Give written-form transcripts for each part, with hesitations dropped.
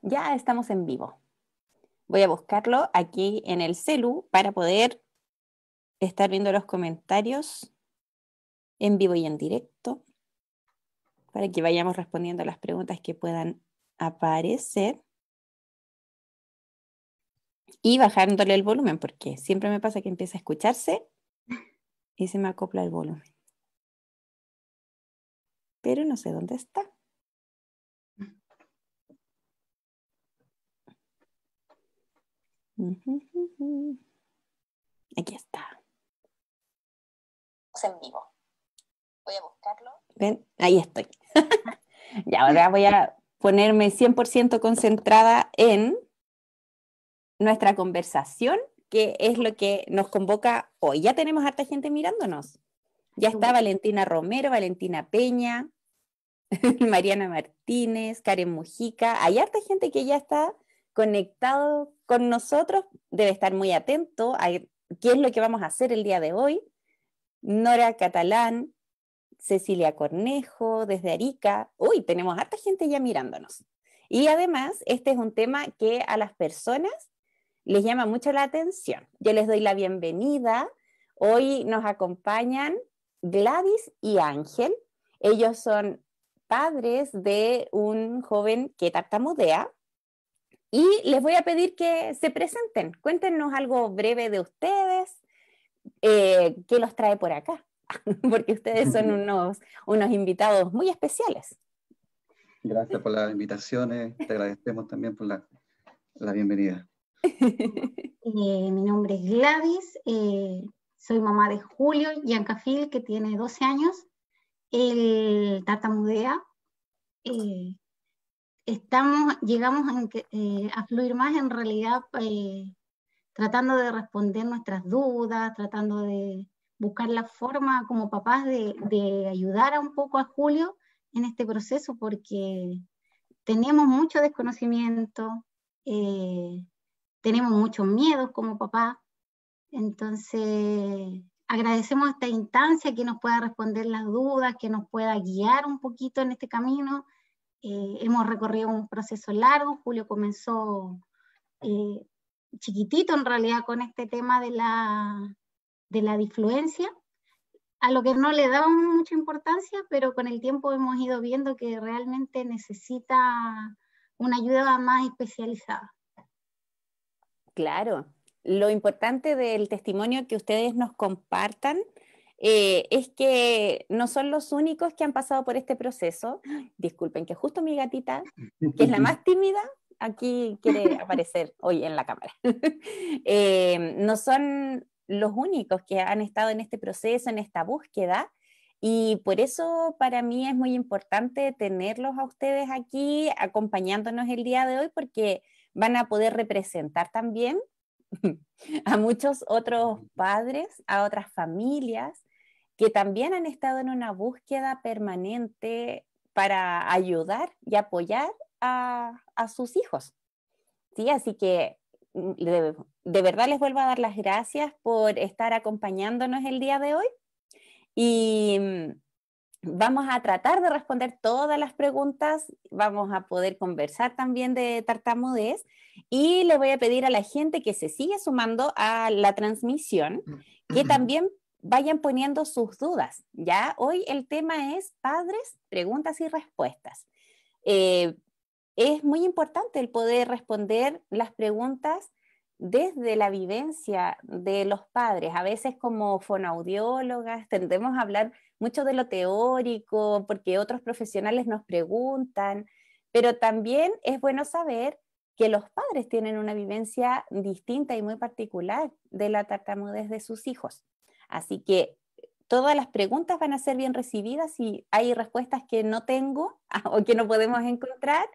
Ya estamos en vivo. Voy a buscarlo aquí en el celu para poder estar viendo los comentarios en vivo y en directo, para que vayamos respondiendo a las preguntas que puedan aparecer y bajándole el volumen, porque siempre me pasa que empieza a escucharse y se me acopla el volumen. Pero no sé dónde está. Aquí está. En vivo. Voy a buscarlo. ¿Ven? Ahí estoy. Y ahora voy a ponerme 100% concentrada en nuestra conversación, que es lo que nos convoca hoy. Ya tenemos harta gente mirándonos. Ya está Valentina Romero, Valentina Peña, Mariana Martínez, Karen Mujica. Hay harta gente que ya está conectado con nosotros. Debe estar muy atento a qué es lo que vamos a hacer el día de hoy. Nora Catalán, Cecilia Cornejo, desde Arica. Uy, tenemos harta gente ya mirándonos. Y además, este es un tema que a las personas les llama mucho la atención. Yo les doy la bienvenida. Hoy nos acompañan Gladys y Ángel. Ellos son padres de un joven que tartamudea. Y les voy a pedir que se presenten. Cuéntenos algo breve de ustedes, qué los trae por acá, porque ustedes son unos invitados muy especiales. Gracias por las invitaciones, te agradecemos también por la bienvenida. Mi nombre es Gladys, soy mamá de Julio Yancafil, que tiene 12 años, él tartamudea. Llegamos a fluir más en realidad, tratando de responder nuestras dudas, tratando de buscar la forma como papás de ayudar un poco a Julio en este proceso, porque tenemos mucho desconocimiento, tenemos muchos miedos como papás. Entonces agradecemos esta instancia que nos pueda responder las dudas, que nos pueda guiar un poquito en este camino. Hemos recorrido un proceso largo. Julio comenzó chiquitito en realidad con este tema de la disfluencia, a lo que no le dábamos mucha importancia, pero con el tiempo hemos ido viendo que realmente necesita una ayuda más especializada. Claro, lo importante del testimonio que ustedes nos compartan es que no son los únicos que han pasado por este proceso. Disculpen que justo mi gatita, que es la más tímida, aquí quiere aparecer hoy en la cámara. No son los únicos que han estado en este proceso, en esta búsqueda, y por eso para mí es muy importante tenerlos a ustedes aquí acompañándonos el día de hoy, porque van a poder representar también a muchos otros padres, a otras familias que también han estado en una búsqueda permanente para ayudar y apoyar a sus hijos. ¿Sí? Así que de verdad les vuelvo a dar las gracias por estar acompañándonos el día de hoy y vamos a tratar de responder todas las preguntas, vamos a poder conversar también de tartamudez y le voy a pedir a la gente que se sigue sumando a la transmisión que también vayan poniendo sus dudas, ¿ya? Hoy el tema es padres, preguntas y respuestas. Es muy importante el poder responder las preguntas desde la vivencia de los padres. A veces como fonoaudiólogas tendemos a hablar mucho de lo teórico porque otros profesionales nos preguntan, pero también es bueno saber que los padres tienen una vivencia distinta y muy particular de la tartamudez de sus hijos. Así que todas las preguntas van a ser bien recibidas. Si hay respuestas que no tengo o que no podemos encontrar,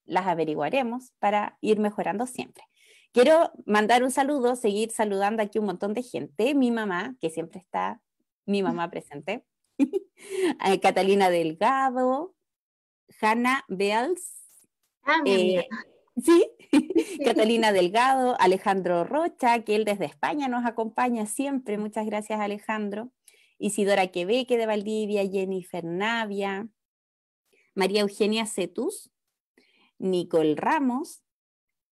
las averiguaremos para ir mejorando siempre. Quiero mandar un saludo, seguir saludando aquí un montón de gente. Mi mamá, que siempre está mi mamá presente. Catalina Delgado, Hanna Beals. Sí, Catalina Delgado, Alejandro Rocha, que él desde España nos acompaña siempre. Muchas gracias, Alejandro. Isidora Queveque de Valdivia, Jennifer Navia, María Eugenia Cetus, Nicole Ramos,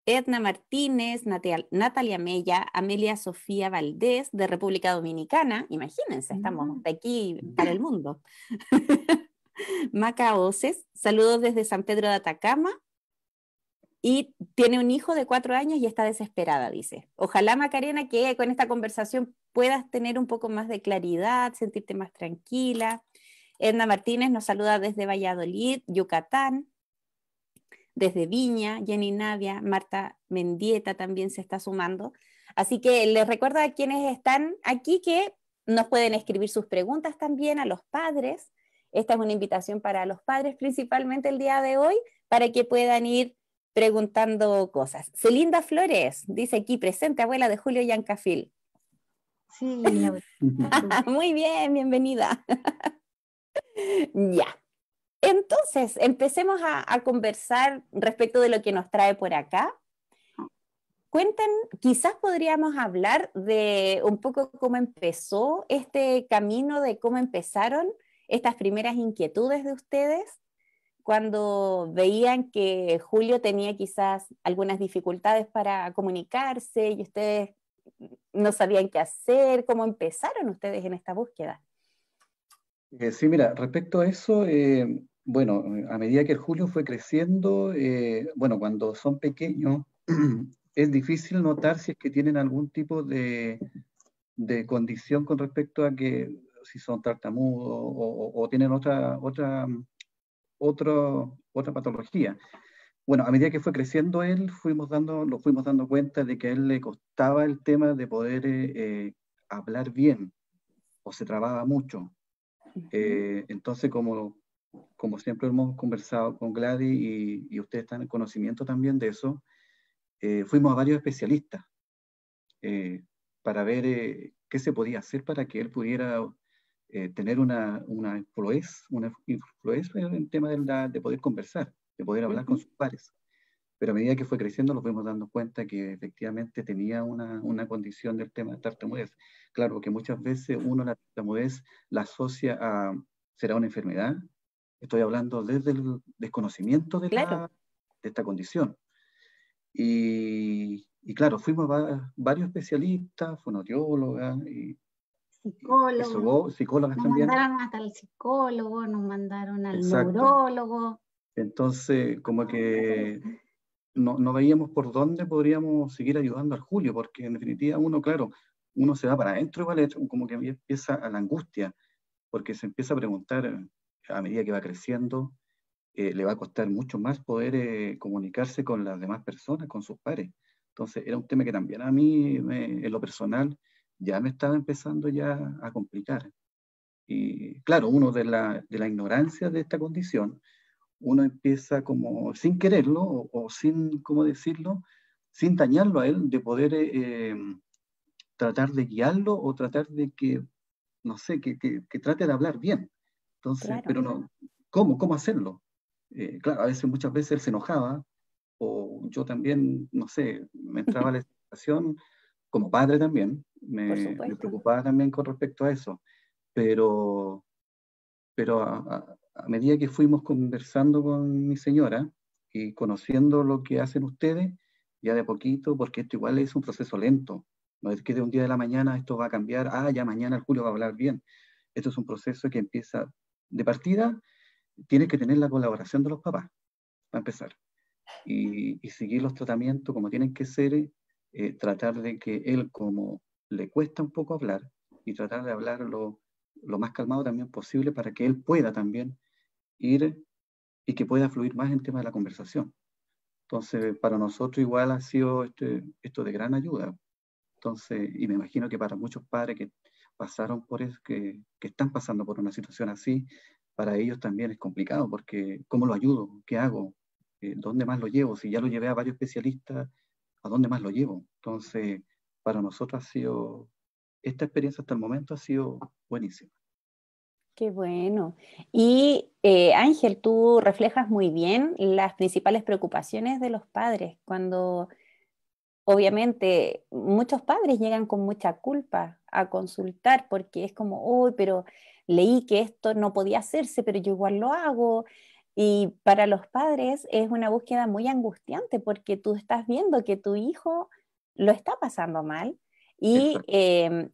Edna Martínez, Natalia Mella, Amelia Sofía Valdés, de República Dominicana. Imagínense, estamos de aquí para el mundo. Maca Oces, saludos desde San Pedro de Atacama. Y tiene un hijo de 4 años y está desesperada, dice. Ojalá, Macarena, que con esta conversación puedas tener un poco más de claridad, sentirte más tranquila. Edna Martínez nos saluda desde Valladolid, Yucatán. Desde Viña, Jenny Navia, Marta Mendieta también se está sumando. Así que les recuerdo a quienes están aquí que nos pueden escribir sus preguntas también a los padres. Esta es una invitación para los padres principalmente el día de hoy, para que puedan ir preguntando cosas. Celinda Flores dice aquí, presente, abuela de Julio Yancafil. Sí, Muy bien, bienvenida. Ya. Entonces, empecemos a conversar respecto de lo que nos trae por acá. Cuenten, quizás podríamos hablar de un poco cómo empezó este camino, de cómo empezaron estas primeras inquietudes de ustedes, cuando veían que Julio tenía quizás algunas dificultades para comunicarse y ustedes no sabían qué hacer. ¿Cómo empezaron ustedes en esta búsqueda? Sí, mira, respecto a eso, bueno, a medida que el Julio fue creciendo, bueno, cuando son pequeños, es difícil notar si es que tienen algún tipo de condición con respecto a que si son tartamudos o tienen otra patología. Bueno, a medida que fue creciendo él, nos fuimos dando cuenta de que a él le costaba el tema de poder hablar bien, o se trababa mucho. Entonces, como siempre hemos conversado con Gladys y ustedes están en conocimiento también de eso, fuimos a varios especialistas para ver qué se podía hacer para que él pudiera tener una influencia en el tema de poder conversar, de poder hablar con sus pares. Pero a medida que fue creciendo nos fuimos dando cuenta que efectivamente tenía una condición del tema de tartamudez. Claro que muchas veces uno la tartamudez la asocia a, ¿será una enfermedad? Estoy hablando desde el desconocimiento de esta condición. Y claro, fuimos a varios especialistas, fonoaudiólogas y psicólogas también. Nos mandaron hasta el psicólogo, nos mandaron al Exacto. neurólogo. Entonces, como que no veíamos por dónde podríamos seguir ayudando al Julio, porque en definitiva uno se va para adentro igual, como que empieza a la angustia, porque se empieza a preguntar a medida que va creciendo, le va a costar mucho más poder comunicarse con las demás personas, con sus pares. Entonces era un tema que también a mí, en lo personal, ya me estaba empezando ya a complicar. Y claro, uno de la ignorancia de esta condición, uno empieza como sin quererlo o sin, ¿cómo decirlo? Sin dañarlo a él, de poder tratar de guiarlo o tratar de que, no sé, que trate de hablar bien. Entonces, pero no, ¿cómo hacerlo? Claro, a veces, muchas veces él se enojaba o yo también, no sé, me entraba la situación como padre también, me preocupaba también con respecto a eso, pero a medida que fuimos conversando con mi señora y conociendo lo que hacen ustedes, ya de poquito, porque esto igual es un proceso lento, no es que de un día de la mañana esto va a cambiar, ya mañana el Julio va a hablar bien. Esto es un proceso que empieza de partida, tienes que tener la colaboración de los papás, para empezar, y seguir los tratamientos como tienen que ser, tratar de que él, como le cuesta un poco hablar, y tratar de hablarlo lo más calmado también posible para que él pueda también ir y que pueda fluir más en el tema de la conversación. Entonces, para nosotros igual ha sido esto de gran ayuda. Entonces, y me imagino que para muchos padres que pasaron por eso, que están pasando por una situación así, para ellos también es complicado, porque ¿cómo lo ayudo? ¿Qué hago? ¿Dónde más lo llevo? Si ya lo llevé a varios especialistas, ¿a dónde más lo llevo? Entonces, para nosotros esta experiencia hasta el momento ha sido buenísima. Qué bueno. Y Ángel, tú reflejas muy bien las principales preocupaciones de los padres cuando obviamente muchos padres llegan con mucha culpa a consultar porque es como, uy, pero leí que esto no podía hacerse, pero yo igual lo hago. Y para los padres es una búsqueda muy angustiante porque tú estás viendo que tu hijo lo está pasando mal. Y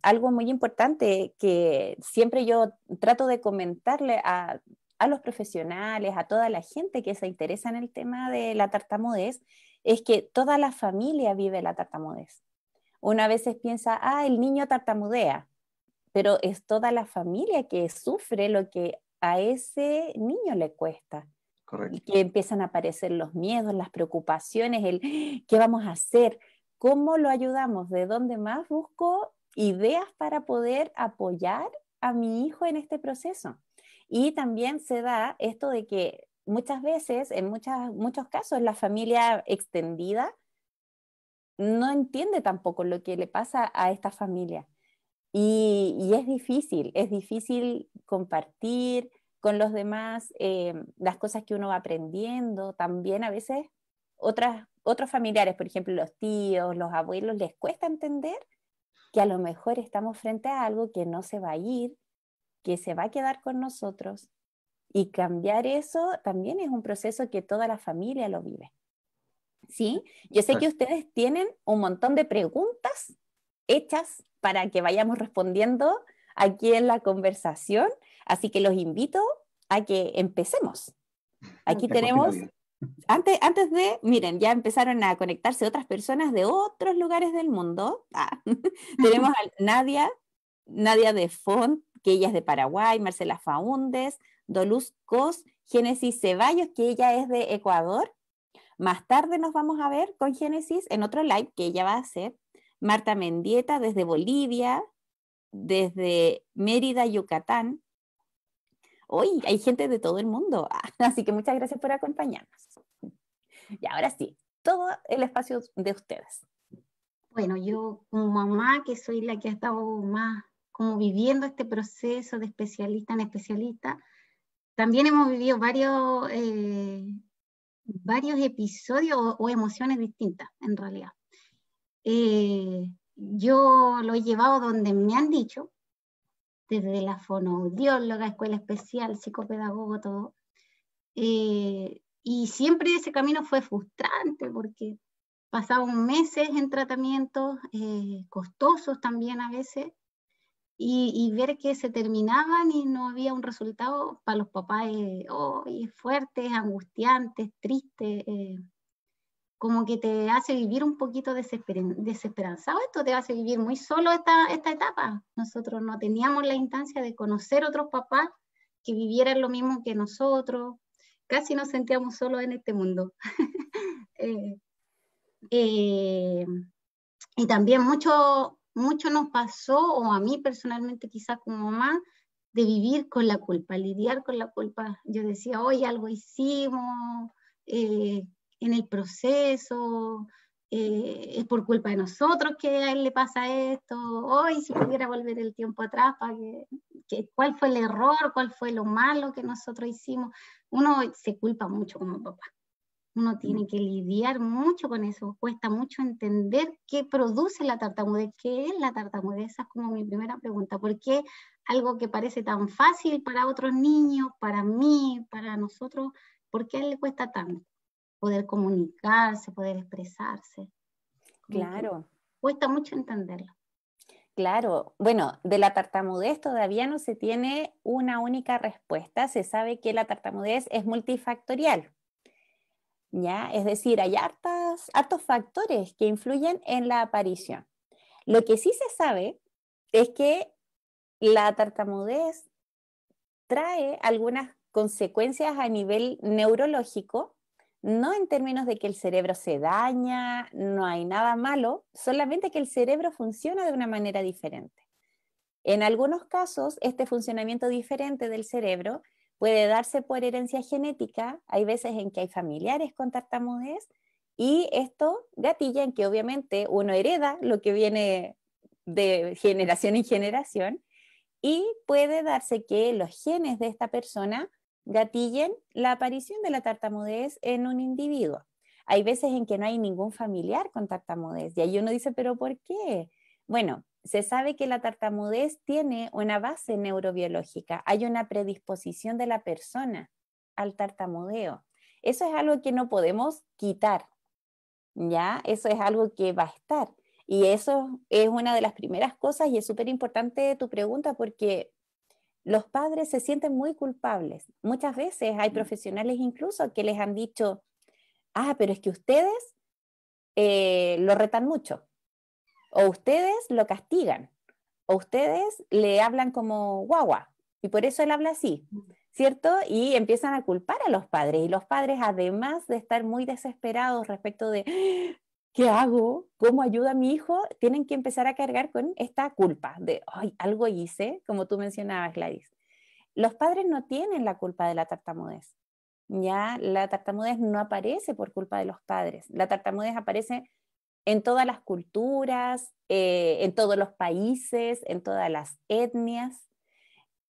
algo muy importante que siempre yo trato de comentarle a los profesionales, a toda la gente que se interesa en el tema de la tartamudez, es que toda la familia vive la tartamudez. Una a veces piensa, el niño tartamudea, pero es toda la familia que sufre lo que a ese niño le cuesta. Correcto. Y que empiezan a aparecer los miedos, las preocupaciones, el ¿qué vamos a hacer? ¿Cómo lo ayudamos? ¿De dónde más busco ideas para poder apoyar a mi hijo en este proceso? Y también se da esto de que muchas veces, en muchos casos, la familia extendida no entiende tampoco lo que le pasa a esta familia. Y es difícil compartir con los demás las cosas que uno va aprendiendo. También a veces otros familiares, por ejemplo los tíos, los abuelos, les cuesta entender que a lo mejor estamos frente a algo que no se va a ir, que se va a quedar con nosotros. Y cambiar eso también es un proceso que toda la familia lo vive. ¿Sí? Yo sé que ustedes tienen un montón de preguntas hechas para que vayamos respondiendo aquí en la conversación, así que los invito a que empecemos. Aquí tenemos, antes de, miren, ya empezaron a conectarse otras personas de otros lugares del mundo. Tenemos a Nadia de Font, que ella es de Paraguay, Marcela Faúndes, Doluz Cos, Génesis Ceballos, que ella es de Ecuador. Más tarde nos vamos a ver con Génesis en otro live que ella va a hacer. Marta Mendieta desde Bolivia, desde Mérida, Yucatán. Hoy hay gente de todo el mundo, así que muchas gracias por acompañarnos. Y ahora sí, todo el espacio de ustedes. Bueno, yo como mamá, que soy la que ha estado más como viviendo este proceso de especialista en especialista, también hemos vivido varios episodios o emociones distintas, en realidad. Yo lo he llevado donde me han dicho, desde la fonoaudióloga, escuela especial, psicopedagogo, todo. Y siempre ese camino fue frustrante porque pasaban meses en tratamientos, costosos también a veces, y ver que se terminaban y no había un resultado para los papás fuerte, angustiante, triste, como que te hace vivir un poquito desesperanzado. Esto te hace vivir muy solo esta etapa. Nosotros no teníamos la instancia de conocer otros papás que vivieran lo mismo que nosotros, casi nos sentíamos solos en este mundo. Y también mucho nos pasó, o a mí personalmente quizás como mamá, de vivir con la culpa, lidiar con la culpa. Yo decía, hoy algo hicimos en el proceso, es por culpa de nosotros que a él le pasa esto, hoy si pudiera volver el tiempo atrás, para cuál fue el error, cuál fue lo malo que nosotros hicimos. Uno se culpa mucho como papá. Uno tiene que lidiar mucho con eso, cuesta mucho entender qué produce la tartamudez, qué es la tartamudez. Esa es como mi primera pregunta. ¿Por qué algo que parece tan fácil para otros niños, para mí, para nosotros, por qué a él le cuesta tanto poder comunicarse, poder expresarse? Claro. Cuesta mucho entenderlo. Claro, bueno, de la tartamudez todavía no se tiene una única respuesta. Se sabe que la tartamudez es multifactorial. ¿Ya? Es decir, hay hartos factores que influyen en la aparición. Lo que sí se sabe es que la tartamudez trae algunas consecuencias a nivel neurológico, no en términos de que el cerebro se daña, no hay nada malo, solamente que el cerebro funciona de una manera diferente. En algunos casos, este funcionamiento diferente del cerebro puede darse por herencia genética. Hay veces en que hay familiares con tartamudez y esto gatilla en que obviamente uno hereda lo que viene de generación en generación y puede darse que los genes de esta persona gatillen la aparición de la tartamudez en un individuo. Hay veces en que no hay ningún familiar con tartamudez y ahí uno dice, ¿pero por qué? Bueno, se sabe que la tartamudez tiene una base neurobiológica, hay una predisposición de la persona al tartamudeo. Eso es algo que no podemos quitar, ¿ya? Eso es algo que va a estar. Y eso es una de las primeras cosas y es súper importante tu pregunta porque los padres se sienten muy culpables. Muchas veces hay profesionales incluso que les han dicho, pero es que ustedes lo retan mucho, o ustedes lo castigan, o ustedes le hablan como guagua, y por eso él habla así, ¿cierto? Y empiezan a culpar a los padres, y los padres, además de estar muy desesperados respecto de ¿qué hago? ¿Cómo ayuda a mi hijo? Tienen que empezar a cargar con esta culpa de, ay, algo hice, como tú mencionabas, Gladys. Los padres no tienen la culpa de la tartamudez. Ya, la tartamudez no aparece por culpa de los padres. La tartamudez aparece en todas las culturas, en todos los países, en todas las etnias,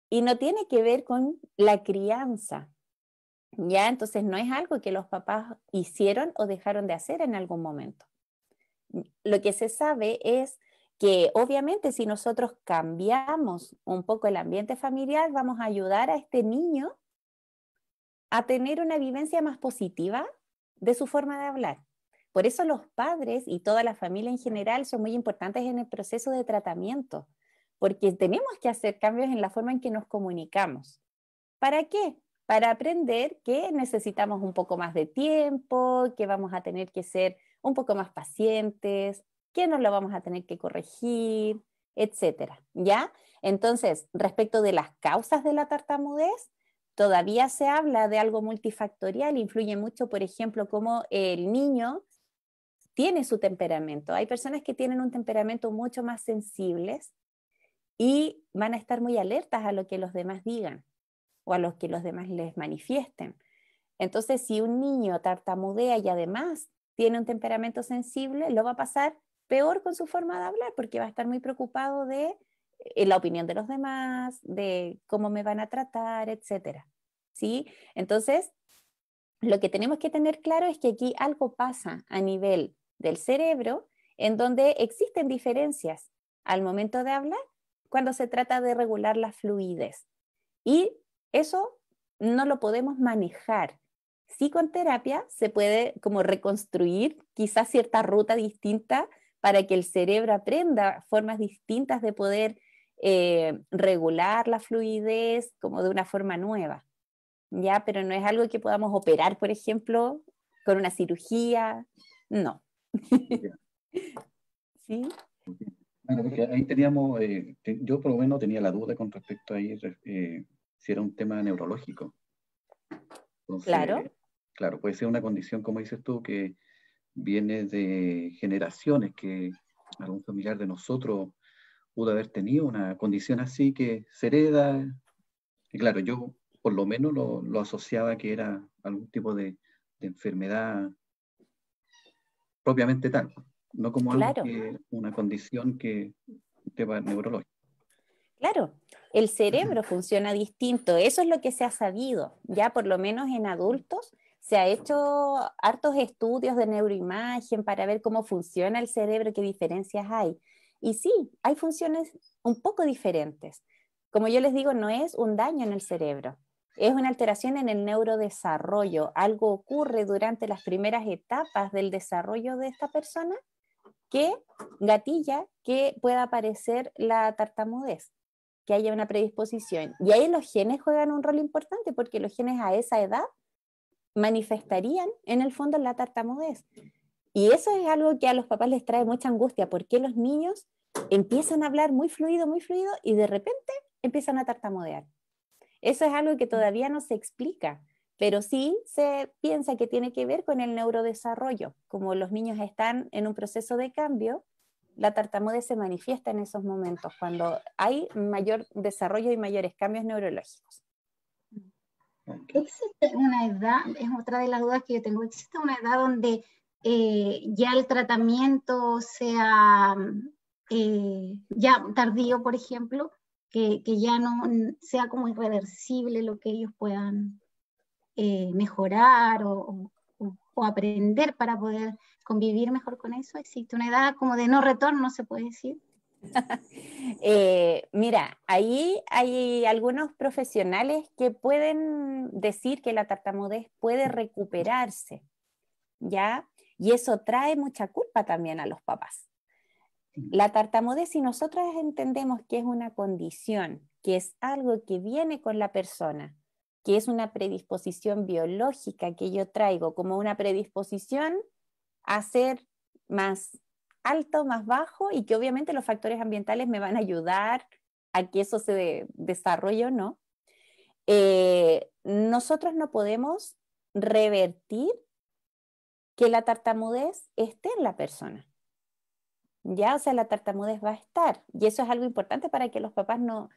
y no tiene que ver con la crianza. Ya, entonces no es algo que los papás hicieron o dejaron de hacer en algún momento. Lo que se sabe es que obviamente si nosotros cambiamos un poco el ambiente familiar, vamos a ayudar a este niño a tener una vivencia más positiva de su forma de hablar. Por eso los padres y toda la familia en general son muy importantes en el proceso de tratamiento, porque tenemos que hacer cambios en la forma en que nos comunicamos. ¿Para qué? Para aprender que necesitamos un poco más de tiempo, que vamos a tener que ser un poco más pacientes, que nos lo vamos a tener que corregir, etcétera, ¿ya? Entonces, respecto de las causas de la tartamudez, todavía se habla de algo multifactorial, influye mucho, por ejemplo, cómo el niño tiene su temperamento. Hay personas que tienen un temperamento mucho más sensibles y van a estar muy alertas a lo que los demás digan o a lo que los demás les manifiesten. Entonces, si un niño tartamudea y además tiene un temperamento sensible, lo va a pasar peor con su forma de hablar porque va a estar muy preocupado de la opinión de los demás, de cómo me van a tratar, etcétera. ¿Sí? Entonces, lo que tenemos que tener claro es que aquí algo pasa a nivel del cerebro en donde existen diferencias al momento de hablar cuando se trata de regular la fluidez. Y eso no lo podemos manejar. Sí, con terapia se puede como reconstruir quizás cierta ruta distinta para que el cerebro aprenda formas distintas de poder regular la fluidez como de una forma nueva, ¿ya? Pero no es algo que podamos operar, por ejemplo, con una cirugía, no. ¿Sí? Bueno, porque ahí teníamos, yo por lo menos tenía la duda con respecto a ahí, si era un tema neurológico. Entonces, Claro. claro, puede ser una condición, como dices tú, que viene de generaciones, que algún familiar de nosotros pudo haber tenido una condición así que se hereda. Y claro, yo por lo menos lo asociaba que era algún tipo de enfermedad propiamente tal, no como algo Claro. que, una condición que, un tema neurológico. Claro, el cerebro funciona distinto, eso es lo que se ha sabido, ya por lo menos en adultos se ha hecho hartos estudios de neuroimagen para ver cómo funciona el cerebro, qué diferencias hay. Y sí, hay funciones un poco diferentes. Como yo les digo, no es un daño en el cerebro, es una alteración en el neurodesarrollo. Algo ocurre durante las primeras etapas del desarrollo de esta persona que gatilla que pueda aparecer la tartamudez, que haya una predisposición. Y ahí los genes juegan un rol importante porque los genes a esa edad manifestarían en el fondo la tartamudez. Y eso es algo que a los papás les trae mucha angustia, porque los niños empiezan a hablar muy fluido, y de repente empiezan a tartamudear. Eso es algo que todavía no se explica, pero sí se piensa que tiene que ver con el neurodesarrollo. Como los niños están en un proceso de cambio, la tartamudez se manifiesta en esos momentos, cuando hay mayor desarrollo y mayores cambios neurológicos. ¿Existe una edad, es otra de las dudas que yo tengo, existe una edad donde ya el tratamiento sea ya tardío, por ejemplo, que ya no sea como irreversible lo que ellos puedan mejorar o aprender para poder convivir mejor con eso? ¿Existe una edad como de no retorno, se puede decir? Mira, ahí hay algunos profesionales que pueden decir que la tartamudez puede recuperarse, ¿ya? Y eso trae mucha culpa también a los papás. La tartamudez, si nosotros entendemos que es una condición, que es algo que viene con la persona, que es una predisposición biológica que yo traigo como una predisposición a ser más alto, más bajo, y que obviamente los factores ambientales me van a ayudar a que eso se desarrolle o no. Nosotros no podemos revertir que la tartamudez esté en la persona. Ya, o sea, la tartamudez va a estar. Y eso es algo importante para que los papás no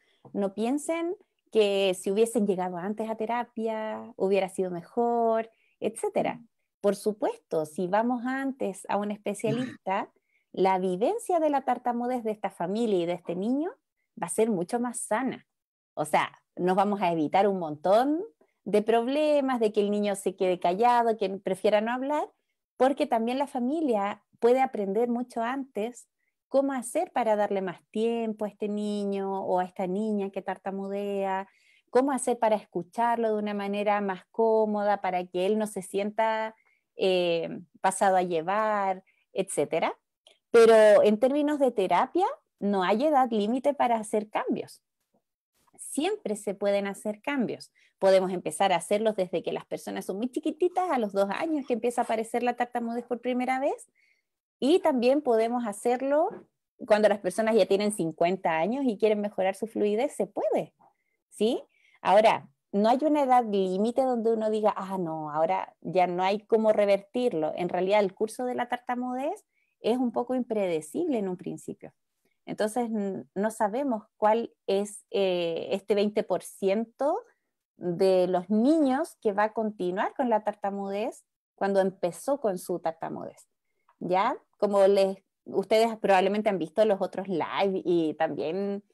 piensen que si hubiesen llegado antes a terapia, hubiera sido mejor, etcétera. Por supuesto, si vamos antes a un especialista, la vivencia de la tartamudez de esta familia y de este niño va a ser mucho más sana. O sea, nos vamos a evitar un montón de problemas, de que el niño se quede callado, que prefiera no hablar, porque también la familia puede aprender mucho antes cómo hacer para darle más tiempo a este niño o a esta niña que tartamudea, cómo hacer para escucharlo de una manera más cómoda, para que él no se sienta pasado a llevar, etcétera. Pero en términos de terapia, no hay edad límite para hacer cambios. Siempre se pueden hacer cambios. Podemos empezar a hacerlos desde que las personas son muy chiquititas, a los 2 años que empieza a aparecer la tartamudez por primera vez, y también podemos hacerlo cuando las personas ya tienen 50 años y quieren mejorar su fluidez, se puede, ¿sí? Ahora, no hay una edad límite donde uno diga, no, ahora ya no hay cómo revertirlo. En realidad, el curso de la tartamudez es un poco impredecible en un principio. Entonces, no sabemos cuál es este 20% de los niños que va a continuar con la tartamudez cuando empezó con su tartamudez. ¿Ya? Como ustedes probablemente han visto los otros live, y también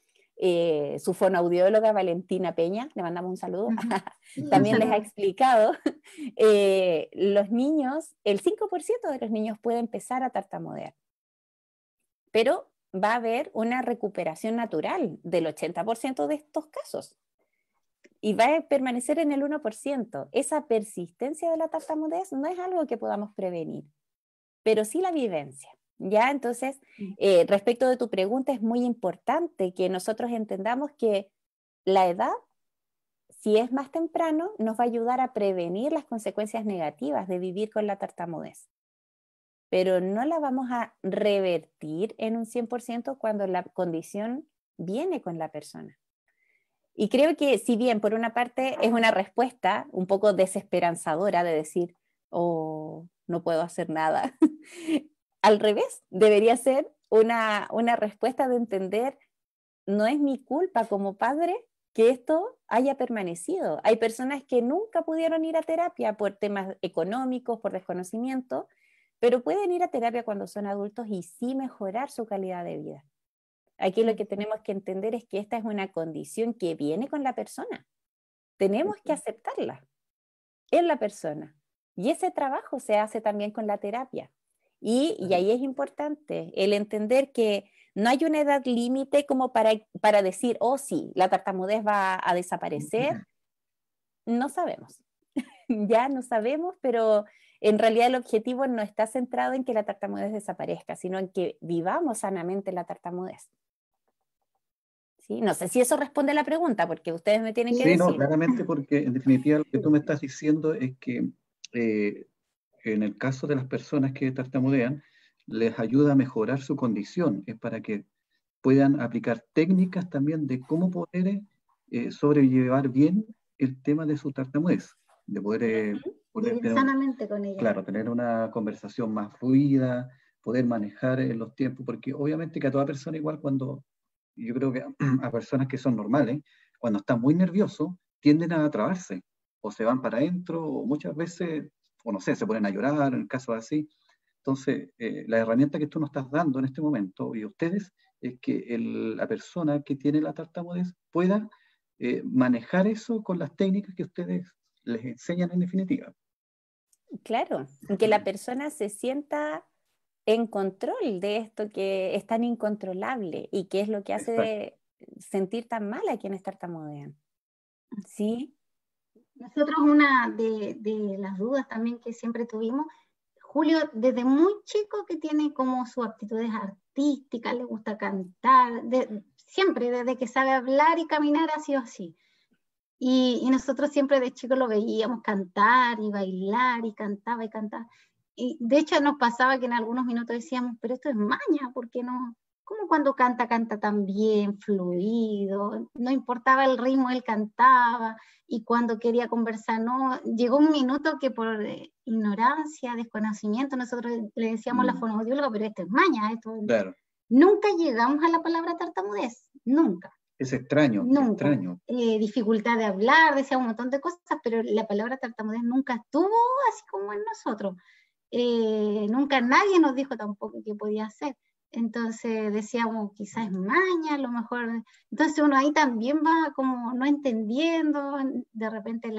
su fonoaudióloga Valentina Peña, le mandamos un saludo, también les ha explicado, los niños, el 5% de los niños puede empezar a tartamudear, pero va a haber una recuperación natural del 80% de estos casos y va a permanecer en el 1%. Esa persistencia de la tartamudez no es algo que podamos prevenir, pero sí la vivencia, ¿ya? Entonces, respecto de tu pregunta, es muy importante que nosotros entendamos que la edad, si es más temprano, nos va a ayudar a prevenir las consecuencias negativas de vivir con la tartamudez, pero no la vamos a revertir en un 100% cuando la condición viene con la persona. Y creo que si bien por una parte es una respuesta un poco desesperanzadora de decir, no puedo hacer nada, al revés, debería ser una respuesta de entender, no es mi culpa como padre que esto haya permanecido. Hay personas que nunca pudieron ir a terapia por temas económicos, por desconocimiento, pero pueden ir a terapia cuando son adultos y sí mejorar su calidad de vida. Aquí lo que tenemos que entender es que esta es una condición que viene con la persona. Tenemos que aceptarla en la persona. Y ese trabajo se hace también con la terapia. Y ahí es importante el entender que no hay una edad límite como para decir, sí, la tartamudez va a desaparecer. No sabemos. Ya no sabemos, pero en realidad el objetivo no está centrado en que la tartamudez desaparezca, sino en que vivamos sanamente la tartamudez. ¿Sí? No sé si eso responde a la pregunta, porque ustedes me tienen que decir. Sí, no, claramente, porque en definitiva lo que tú me estás diciendo es que en el caso de las personas que tartamudean, les ayuda a mejorar su condición, es para que puedan aplicar técnicas también de cómo poder sobrellevar bien el tema de su tartamudez, de poder tener, sanamente con ella. Claro, tener una conversación más fluida, poder manejar los tiempos, porque obviamente que a toda persona igual cuando, yo creo que a personas que son normales, cuando están muy nerviosos, tienden a trabarse, o se van para adentro, o muchas veces, o no sé, se ponen a llorar, en casos así. Entonces, la herramienta que tú nos estás dando en este momento, y ustedes, es que la persona que tiene la tartamudez pueda manejar eso con las técnicas que ustedes les enseñan en definitiva. Claro, que la persona se sienta en control de esto que es tan incontrolable y que es lo que hace sentir tan mal a quienes tartamudean. ¿Sí? Nosotros una de las dudas también que siempre tuvimos, Julio desde muy chico que tiene como sus aptitudes artísticas, le gusta cantar, siempre desde que sabe hablar y caminar ha sido así. Y nosotros siempre de chicos lo veíamos cantar y bailar y cantaba y cantaba. Y de hecho nos pasaba que en algunos minutos decíamos, pero esto es maña, ¿por qué no? Como cuando canta, canta tan bien, fluido, no importaba el ritmo, él cantaba, y cuando quería conversar, no, llegó un minuto que por ignorancia, desconocimiento, nosotros le decíamos a la fonoaudióloga, pero esto es maña, esto... Claro. Nunca llegamos a la palabra tartamudez, nunca. Es extraño, Nunca. extraño. Dificultad de hablar, decía un montón de cosas, pero la palabra tartamudez nunca estuvo así como en nosotros. Nunca nadie nos dijo tampoco qué podía hacer. Entonces decíamos, quizás es maña, a lo mejor. Entonces uno ahí también va como no entendiendo. De repente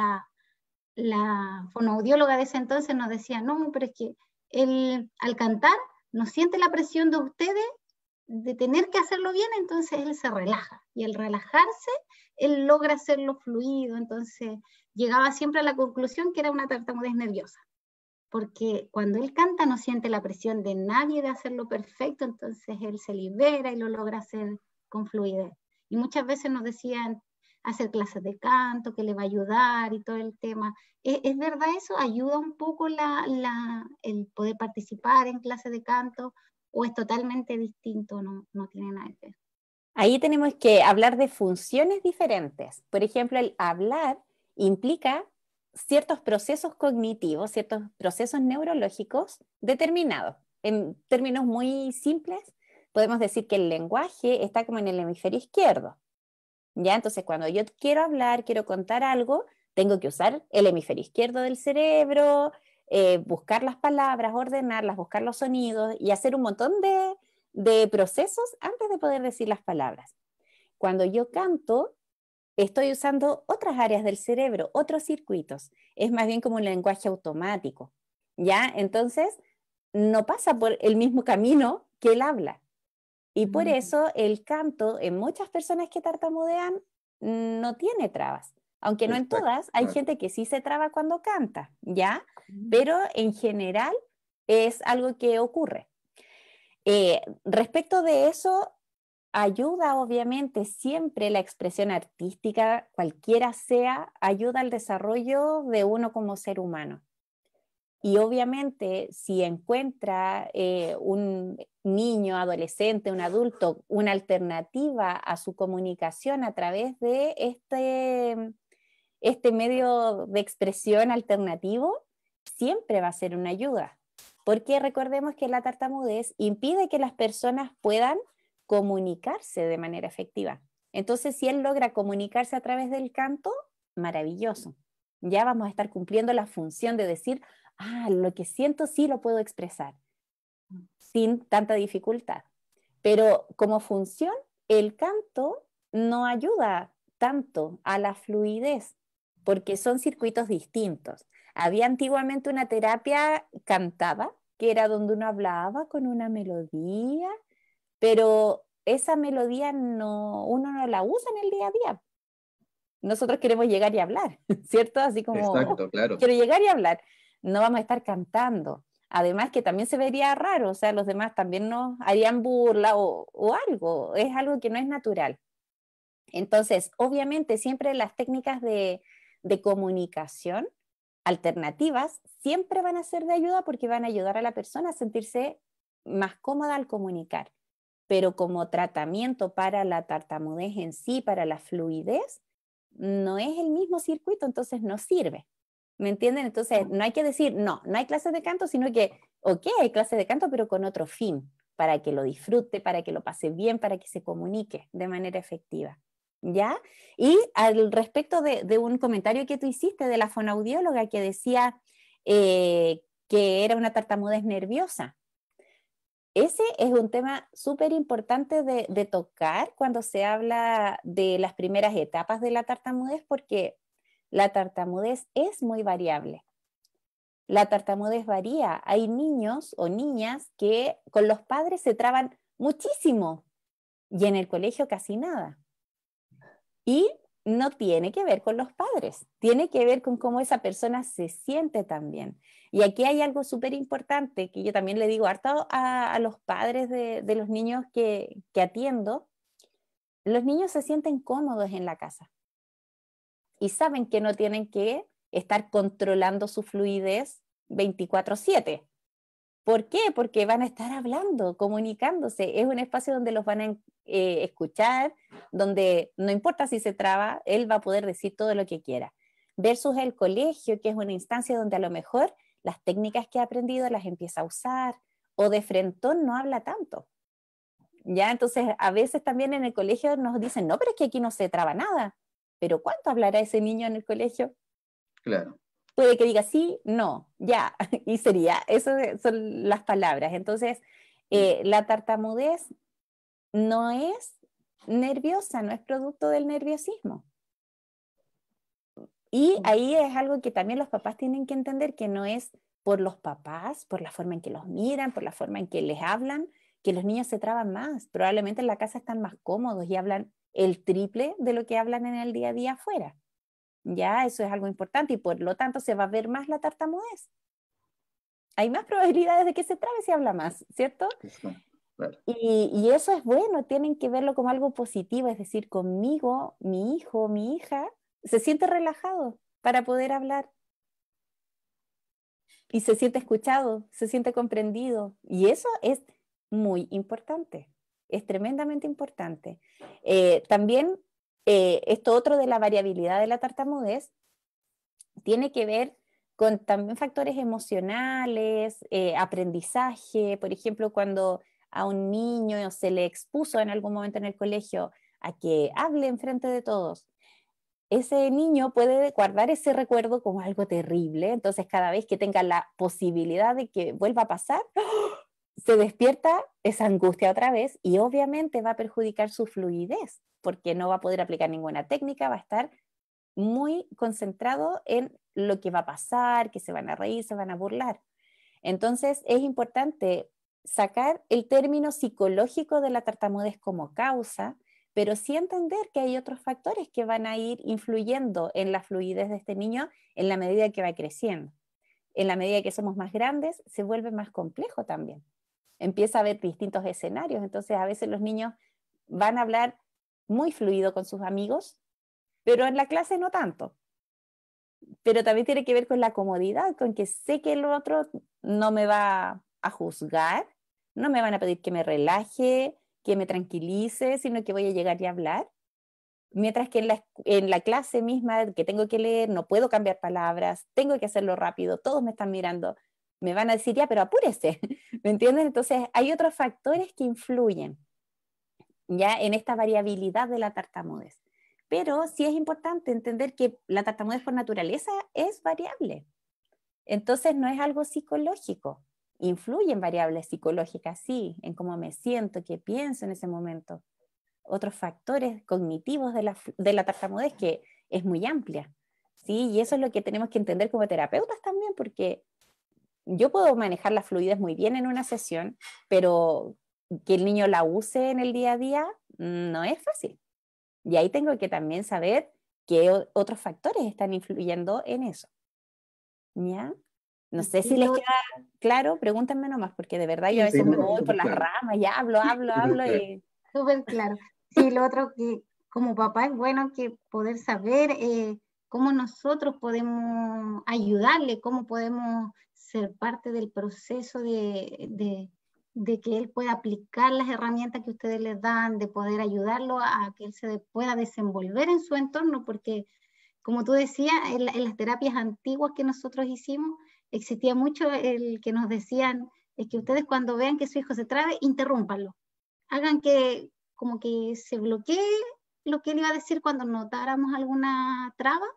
la fonoaudióloga de ese entonces nos decía, no, pero es que él al cantar no siente la presión de ustedes de tener que hacerlo bien, entonces él se relaja. Y al relajarse, él logra hacerlo fluido. Entonces llegaba siempre a la conclusión que era una tartamudez nerviosa. Porque cuando él canta no siente la presión de nadie de hacerlo perfecto, entonces él se libera y lo logra hacer con fluidez. Y muchas veces nos decían hacer clases de canto, que le va a ayudar y todo el tema. ¿Es verdad eso? ¿Ayuda un poco el poder participar en clases de canto o es totalmente distinto? No tiene nada que ver. Ahí tenemos que hablar de funciones diferentes. Por ejemplo, el hablar implica ciertos procesos cognitivos, ciertos procesos neurológicos determinados. En términos muy simples, podemos decir que el lenguaje está como en el hemisferio izquierdo. ¿Ya? Entonces, cuando yo quiero hablar, quiero contar algo, tengo que usar el hemisferio izquierdo del cerebro, buscar las palabras, ordenarlas, buscar los sonidos y hacer un montón de procesos antes de poder decir las palabras. Cuando yo canto, estoy usando otras áreas del cerebro, otros circuitos. Es más bien como un lenguaje automático, ¿ya? Entonces, no pasa por el mismo camino que el habla. Y por eso el canto, en muchas personas que tartamudean, no tiene trabas. Aunque no en todas, hay gente que sí se traba cuando canta, ¿ya? Pero en general es algo que ocurre. Respecto de eso, ayuda obviamente siempre la expresión artística, cualquiera sea, ayuda al desarrollo de uno como ser humano. Y obviamente si encuentra un niño, adolescente, un adulto, una alternativa a su comunicación a través de este medio de expresión alternativo, siempre va a ser una ayuda. Porque recordemos que la tartamudez impide que las personas puedan comunicarse de manera efectiva. Entonces, si él logra comunicarse a través del canto, maravilloso. Ya vamos a estar cumpliendo la función de decir, lo que siento sí lo puedo expresar, sin tanta dificultad. Pero como función, el canto no ayuda tanto a la fluidez, porque son circuitos distintos. Había antiguamente una terapia cantada, que era donde uno hablaba con una melodía, pero esa melodía uno no la usa en el día a día. Nosotros queremos llegar y hablar, ¿cierto? Así como, exacto, claro. Quiero llegar y hablar. No vamos a estar cantando. Además que también se vería raro, o sea, los demás también nos harían burla o algo. Es algo que no es natural. Entonces, obviamente, siempre las técnicas de comunicación alternativas siempre van a ser de ayuda porque van a ayudar a la persona a sentirse más cómoda al comunicar. Pero como tratamiento para la tartamudez en sí, para la fluidez, no es el mismo circuito, entonces no sirve. ¿Me entienden? Entonces no hay que decir, no hay clases de canto, sino que, ok, hay clases de canto, pero con otro fin, para que lo disfrute, para que lo pase bien, para que se comunique de manera efectiva. ¿Ya? Y al respecto de un comentario que tú hiciste de la fonoaudióloga que decía que era una tartamudez nerviosa. Ese es un tema súper importante de tocar cuando se habla de las primeras etapas de la tartamudez, porque la tartamudez es muy variable. la tartamudez varía. Hay niños o niñas que con los padres se traban muchísimo y en el colegio casi nada. Y no tiene que ver con los padres, tiene que ver con cómo esa persona se siente también. Y aquí hay algo súper importante que yo también le digo harto a los padres de los niños que atiendo. Los niños se sienten cómodos en la casa y saben que no tienen que estar controlando su fluidez 24/7. ¿Por qué? Porque van a estar hablando, comunicándose. Es un espacio donde los van a escuchar, donde no importa si se traba, él va a poder decir todo lo que quiera. Versus el colegio, que es una instancia donde a lo mejor las técnicas que ha aprendido las empieza a usar, o de frentón no habla tanto. ¿Ya? Entonces, a veces también en el colegio nos dicen, no, pero es que aquí no se traba nada. ¿Pero cuánto hablará ese niño en el colegio? Claro. Puede que diga sí, no, ya, y sería, esas son las palabras. Entonces, la tartamudez no es nerviosa, no es producto del nerviosismo. Y ahí es algo que también los papás tienen que entender, que no es por los papás, por la forma en que los miran, por la forma en que les hablan, que los niños se traban más. Probablemente en la casa están más cómodos y hablan el triple de lo que hablan en el día a día afuera. Ya, eso es algo importante y por lo tanto se va a ver más la tartamudez. Hay más probabilidades de que se trabe si habla más, ¿cierto? Claro. Y eso es bueno, tienen que verlo como algo positivo, es decir, conmigo, mi hijo, mi hija, se siente relajado para poder hablar y se siente escuchado, se siente comprendido y eso es muy importante, es tremendamente importante. También esto otro de la variabilidad de la tartamudez tiene que ver con también factores emocionales, aprendizaje, por ejemplo, cuando a un niño se le expuso en algún momento en el colegio a que hable enfrente de todos, ese niño puede guardar ese recuerdo como algo terrible, entonces cada vez que tenga la posibilidad de que vuelva a pasar, se despierta esa angustia otra vez y obviamente va a perjudicar su fluidez, porque no va a poder aplicar ninguna técnica, va a estar muy concentrado en lo que va a pasar, que se van a reír, se van a burlar. Entonces es importante sacar el término psicológico de la tartamudez como causa, pero sí entender que hay otros factores que van a ir influyendo en la fluidez de este niño en la medida que va creciendo. En la medida que somos más grandes, se vuelve más complejo también. Empieza a haber distintos escenarios, entonces a veces los niños van a hablar muy fluido con sus amigos, pero en la clase no tanto. Pero también tiene que ver con la comodidad, con que sé que el otro no me va a juzgar, no me van a pedir que me relaje, que me tranquilice, sino que voy a llegar y a hablar. Mientras que en la clase misma que tengo que leer, no puedo cambiar palabras, tengo que hacerlo rápido, todos me están mirando, me van a decir, ya, pero apúrese, ¿me entienden? Entonces hay otros factores que influyen ya en esta variabilidad de la tartamudez. Pero sí es importante entender que la tartamudez por naturaleza es variable. Entonces no es algo psicológico. Influyen variables psicológicas, sí, en cómo me siento, qué pienso en ese momento. Otros factores cognitivos de la tartamudez que es muy amplia. ¿Sí? Y eso es lo que tenemos que entender como terapeutas también, porque yo puedo manejar la fluidez muy bien en una sesión, pero que el niño la use en el día a día no es fácil. Y ahí tengo que también saber qué otros factores están influyendo en eso. ¿Ya? No sé si les queda claro, pregúntenme nomás, porque de verdad yo a veces me voy por las ramas y hablo y... Súper claro. Sí, lo otro que como papá es bueno que poder saber cómo nosotros podemos ayudarle, cómo podemos ser parte del proceso de que él pueda aplicar las herramientas que ustedes les dan, de poder ayudarlo a que él se pueda desenvolver en su entorno, porque como tú decías, en las terapias antiguas que nosotros hicimos, existía mucho el que nos decían, es que ustedes cuando vean que su hijo se trabe, interrúmpanlo. Hagan que como que se bloquee lo que él iba a decir cuando notáramos alguna traba,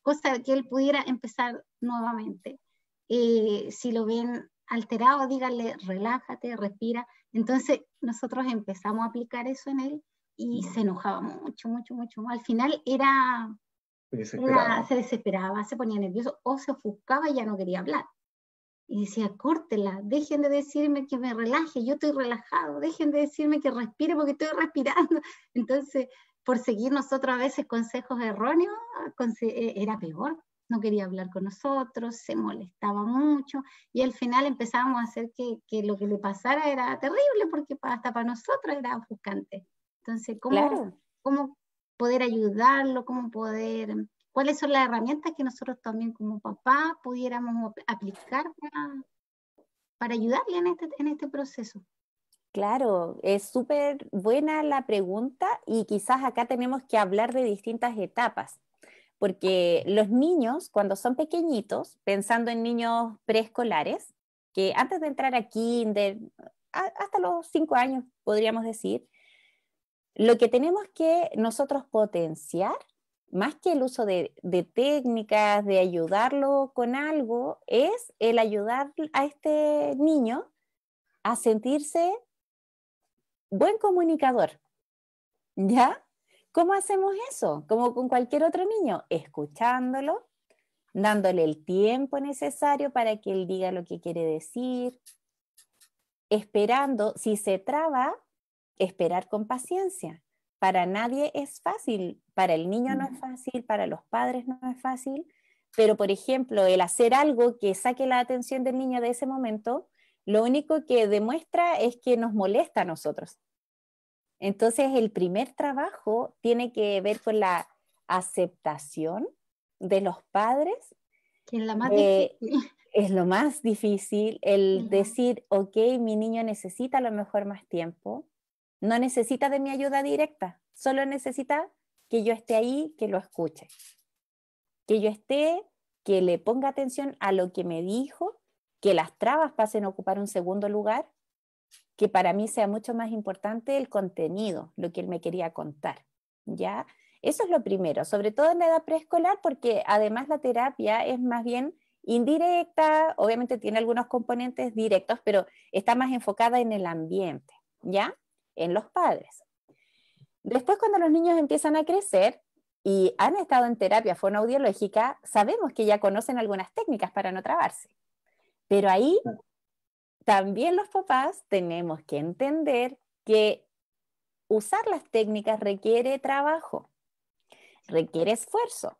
cosa que él pudiera empezar nuevamente. Si lo ven alterado, díganle, relájate, respira. Entonces nosotros empezamos a aplicar eso en él y se enojaba mucho. Al final se desesperaba, se ponía nervioso o se ofuscaba y ya no quería hablar. Y decía, córtela, dejen de decirme que me relaje, yo estoy relajado, dejen de decirme que respire porque estoy respirando. Entonces, por seguir nosotros a veces consejos erróneos, era peor. No quería hablar con nosotros, se molestaba mucho, y al final empezábamos a hacer que lo que le pasara era terrible, porque hasta para nosotros era ofuscante. Entonces, Claro. ¿cómo poder ayudarlo? ¿Cuáles son las herramientas que nosotros también como papá pudiéramos aplicar para ayudarle en este proceso? Claro, es súper buena la pregunta y quizás acá tenemos que hablar de distintas etapas, porque los niños cuando son pequeñitos, pensando en niños preescolares, que antes de entrar a kinder, hasta los 5 años podríamos decir, lo que tenemos que nosotros potenciar, más que el uso de técnicas, de ayudarlo con algo, es el ayudar a este niño a sentirse buen comunicador, ¿ya? ¿Cómo hacemos eso? Como con cualquier otro niño, escuchándolo, dándole el tiempo necesario para que él diga lo que quiere decir, esperando, si se traba, esperar con paciencia. Para nadie es fácil, para el niño no es fácil, para los padres no es fácil, pero por ejemplo, el hacer algo que saque la atención del niño de ese momento, lo único que demuestra es que nos molesta a nosotros. Entonces, el primer trabajo tiene que ver con la aceptación de los padres. Que es la más difícil. Es lo más difícil, el decir, ok, mi niño necesita a lo mejor más tiempo, no necesita de mi ayuda directa, solo necesita que yo esté ahí, que lo escuche, que yo esté, que le ponga atención a lo que me dijo, que las trabas pasen a ocupar un segundo lugar, que para mí sea mucho más importante el contenido, lo que él me quería contar, ¿ya? Eso es lo primero, sobre todo en la edad preescolar, porque además la terapia es más bien indirecta, obviamente tiene algunos componentes directos, pero está más enfocada en el ambiente, ¿ya? En los padres. Después, cuando los niños empiezan a crecer y han estado en terapia fonoaudiológica, sabemos que ya conocen algunas técnicas para no trabarse, pero ahí también los papás tenemos que entender que usar las técnicas requiere trabajo, requiere esfuerzo.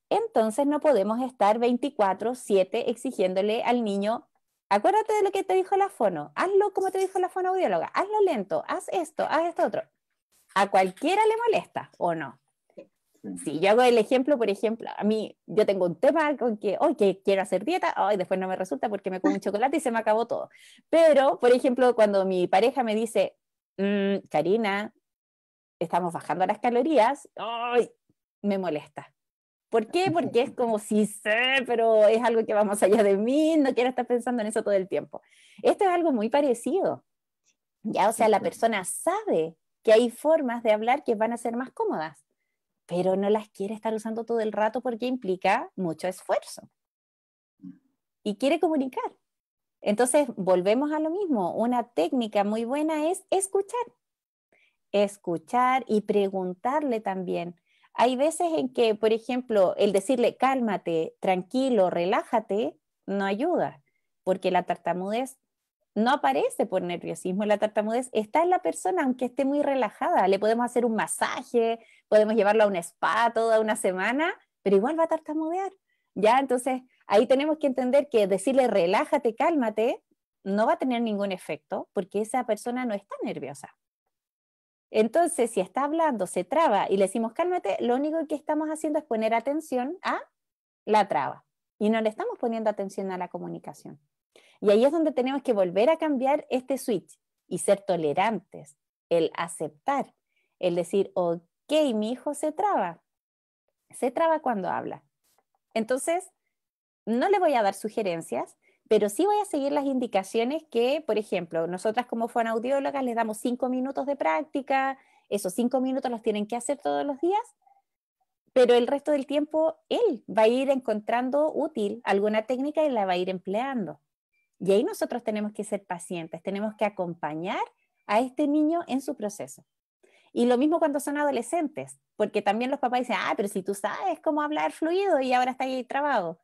Entonces no podemos estar 24/7 exigiéndole al niño, acuérdate de lo que te dijo la fono, hazlo como te dijo la fonoaudióloga, hazlo lento, haz esto otro. A cualquiera le molesta, ¿o no? Si yo hago el ejemplo, por ejemplo, a mí, yo tengo un tema con que, hoy que quiero hacer dieta, hoy después no me resulta porque me como un chocolate y se me acabó todo. Pero, por ejemplo, cuando mi pareja me dice, Karina, estamos bajando las calorías, ¡ay! Me molesta. ¿Por qué? Porque es como, sí sé, pero es algo que va más allá de mí, no quiero estar pensando en eso todo el tiempo. Esto es algo muy parecido. Ya, o sea, la persona sabe que hay formas de hablar que van a ser más cómodas, pero no las quiere estar usando todo el rato porque implica mucho esfuerzo. Y quiere comunicar. Entonces, volvemos a lo mismo. Una técnica muy buena es escuchar. Escuchar y preguntarle también. Hay veces en que, por ejemplo, el decirle cálmate, tranquilo, relájate, no ayuda, porque la tartamudez no aparece por nerviosismo, la tartamudez está en la persona, aunque esté muy relajada. Le podemos hacer un masaje, podemos llevarlo a un spa toda una semana, pero igual va a tartamudear. ¿Ya? Entonces, ahí tenemos que entender que decirle relájate, cálmate, no va a tener ningún efecto, porque esa persona no está nerviosa. Entonces, si está hablando, se traba y le decimos cálmate, lo único que estamos haciendo es poner atención a la traba y no le estamos poniendo atención a la comunicación. Y ahí es donde tenemos que volver a cambiar este switch y ser tolerantes, el aceptar, el decir, ok, mi hijo se traba cuando habla. Entonces, no le voy a dar sugerencias, pero sí voy a seguir las indicaciones que, por ejemplo, nosotras como fonoaudiólogas les damos 5 minutos de práctica, esos 5 minutos los tienen que hacer todos los días, pero el resto del tiempo él va a ir encontrando útil alguna técnica y la va a ir empleando. Y ahí nosotros tenemos que ser pacientes, tenemos que acompañar a este niño en su proceso. Y lo mismo cuando son adolescentes, porque también los papás dicen, pero si tú sabes cómo hablar fluido y ahora está ahí trabado.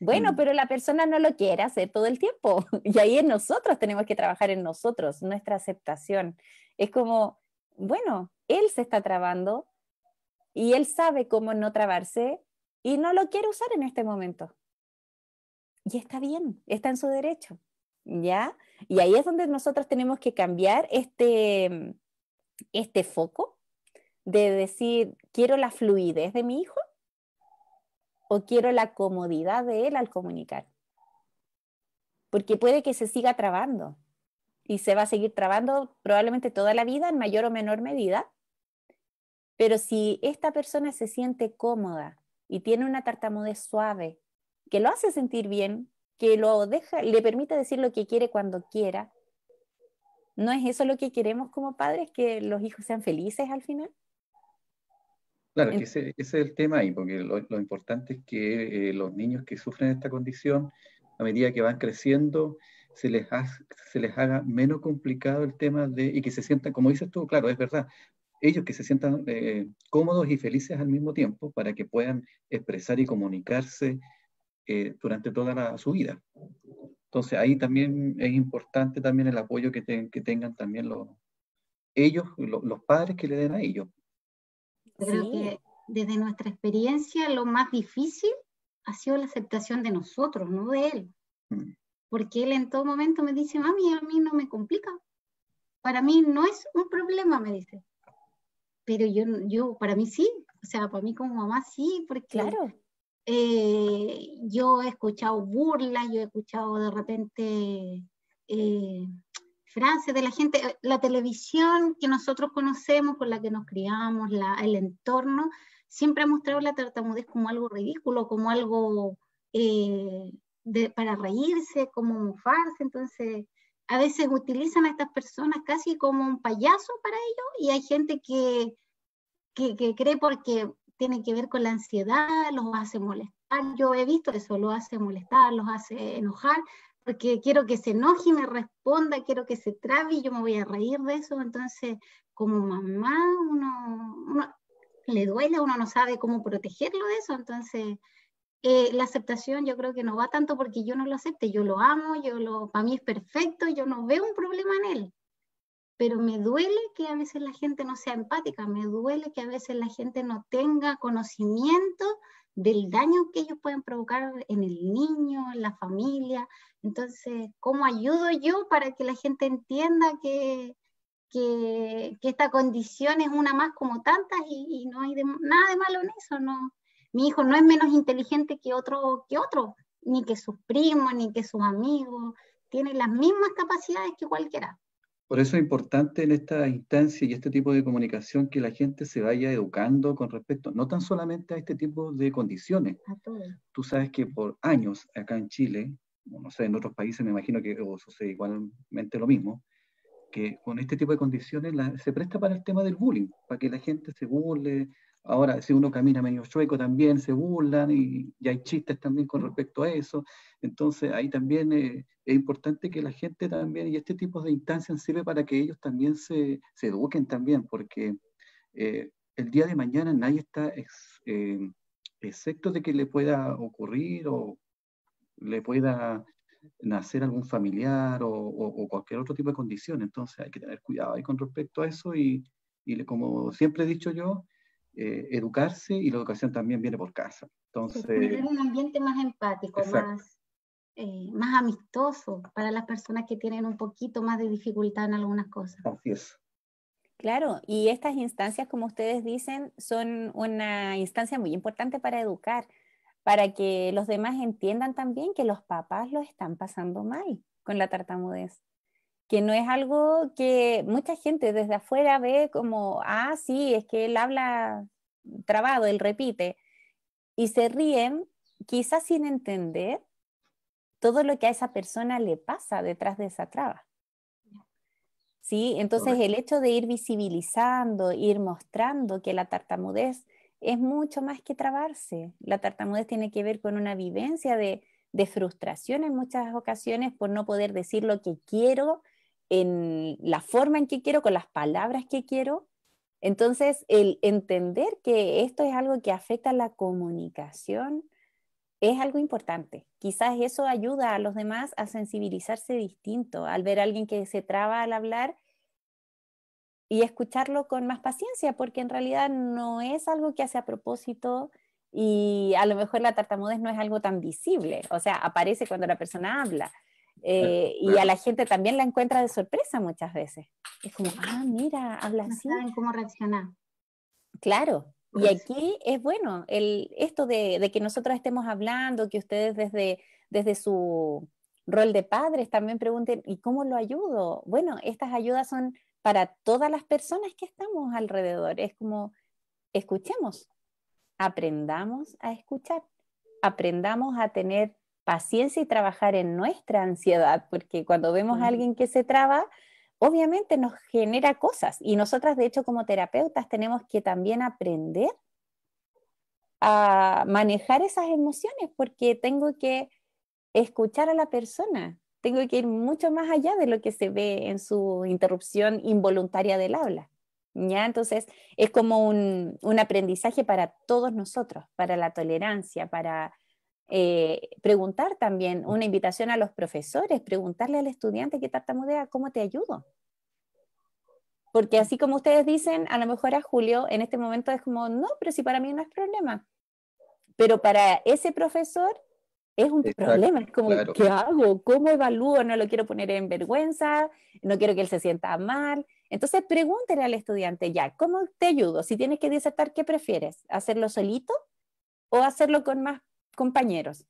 Bueno, pero la persona no lo quiere hacer todo el tiempo. Y ahí nosotros tenemos que trabajar en nosotros, nuestra aceptación. Es como, bueno, él se está trabando y él sabe cómo no trabarse y no lo quiere usar en este momento. Y está bien, está en su derecho, ¿ya? Y ahí es donde nosotros tenemos que cambiar este foco de decir, quiero la fluidez de mi hijo o quiero la comodidad de él al comunicar. Porque puede que se siga trabando y se va a seguir trabando probablemente toda la vida en mayor o menor medida, pero si esta persona se siente cómoda y tiene una tartamudez suave, que lo hace sentir bien, que lo deja, le permite decir lo que quiere cuando quiera, ¿no es eso lo que queremos como padres, que los hijos sean felices al final? Claro, que ese es el tema ahí, porque lo importante es que los niños que sufren esta condición, a medida que van creciendo, se les haga menos complicado el tema y que se sientan, como dices tú, claro, es verdad, ellos que se sientan cómodos y felices al mismo tiempo para que puedan expresar y comunicarse durante toda su vida. Entonces ahí también es importante también el apoyo que tengan también los padres que le den a ellos. Yo creo que desde nuestra experiencia lo más difícil ha sido la aceptación de nosotros, no de él. Porque él en todo momento me dice, mami, a mí no me complica. Para mí no es un problema, me dice. Pero para mí sí. O sea, para mí como mamá sí, porque claro. Yo he escuchado burlas, yo he escuchado de repente frases de la gente, la televisión que nosotros conocemos, con la que nos criamos, el entorno, siempre ha mostrado la tartamudez como algo ridículo, como algo para reírse, como mofarse. Entonces a veces utilizan a estas personas casi como un payaso para ellos, y hay gente que cree porque tiene que ver con la ansiedad, los hace molestar. Yo he visto eso, los hace molestar, los hace enojar, porque quiero que se enoje y me responda, quiero que se trabe y yo me voy a reír de eso. Entonces, como mamá, uno le duele, uno no sabe cómo protegerlo de eso. Entonces, la aceptación yo creo que no va tanto porque yo no lo acepte, yo lo amo, para mí es perfecto, yo no veo un problema en él. Pero me duele que a veces la gente no sea empática, me duele que a veces la gente no tenga conocimiento del daño que ellos pueden provocar en el niño, en la familia. Entonces, ¿cómo ayudo yo para que la gente entienda que esta condición es una más como tantas y no hay nada de malo en eso? No. Mi hijo no es menos inteligente que otro, ni que sus primos, ni que sus amigos. Tiene las mismas capacidades que cualquiera. Por eso es importante en esta instancia y este tipo de comunicación que la gente se vaya educando con respecto, no tan solamente a este tipo de condiciones. Tú sabes que por años acá en Chile, no sé, en otros países me imagino que sucede igualmente lo mismo, que con este tipo de condiciones se presta para el tema del bullying, para que la gente se burle. Ahora, si uno camina medio chueco también se burlan y hay chistes también con respecto a eso. Entonces, ahí también es importante que la gente también, y este tipo de instancias sirve para que ellos también se eduquen también, porque el día de mañana nadie está excepto de que le pueda ocurrir o le pueda nacer algún familiar o cualquier otro tipo de condición. Entonces hay que tener cuidado ahí con respecto a eso y como siempre he dicho yo, educarse, y la educación también viene por casa. Entonces, tener un ambiente más empático, más amistoso para las personas que tienen un poquito más de dificultad en algunas cosas. Así es. Claro, y estas instancias, como ustedes dicen, son una instancia muy importante para educar, para que los demás entiendan también que los papás lo están pasando mal con la tartamudez, que no es algo que mucha gente desde afuera ve como, ah, sí, es que él habla trabado, él repite, y se ríen quizás sin entender todo lo que a esa persona le pasa detrás de esa traba. ¿Sí? Entonces el hecho de ir visibilizando, ir mostrando que la tartamudez es mucho más que trabarse. La tartamudez tiene que ver con una vivencia de frustración en muchas ocasiones por no poder decir lo que quiero, en la forma en que quiero, con las palabras que quiero. Entonces, el entender que esto es algo que afecta la comunicación es algo importante. Quizás eso ayuda a los demás a sensibilizarse distinto, al ver a alguien que se traba al hablar y escucharlo con más paciencia, porque en realidad no es algo que hace a propósito y a lo mejor la tartamudez no es algo tan visible, o sea, aparece cuando la persona habla. Y a la gente también la encuentra de sorpresa muchas veces. Es como, mira, habla No así. saben cómo reaccionar. Claro, y aquí es bueno esto de que nosotros estemos hablando, que ustedes desde su rol de padres también pregunten, ¿y cómo lo ayudo? Bueno, estas ayudas son para todas las personas que estamos alrededor. Es como, escuchemos, aprendamos a escuchar, aprendamos a tener paciencia y trabajar en nuestra ansiedad, porque cuando vemos a alguien que se traba, obviamente nos genera cosas y nosotras de hecho como terapeutas tenemos que también aprender a manejar esas emociones porque tengo que escuchar a la persona, tengo que ir mucho más allá de lo que se ve en su interrupción involuntaria del habla. ¿Ya? Entonces es como un aprendizaje para todos nosotros, para la tolerancia, para preguntar también, una invitación a los profesores, preguntarle al estudiante que tartamudea, ¿cómo te ayudo? Porque así como ustedes dicen, a lo mejor a Julio en este momento es como, no, pero si para mí no es problema. Pero para ese profesor es un problema, es como, claro. ¿qué hago? ¿Cómo evalúo? No lo quiero poner en vergüenza, no quiero que él se sienta mal. Entonces pregúntele al estudiante, ya, ¿cómo te ayudo? Si tienes que disertar, ¿qué prefieres? ¿Hacerlo solito o hacerlo con más compañeros?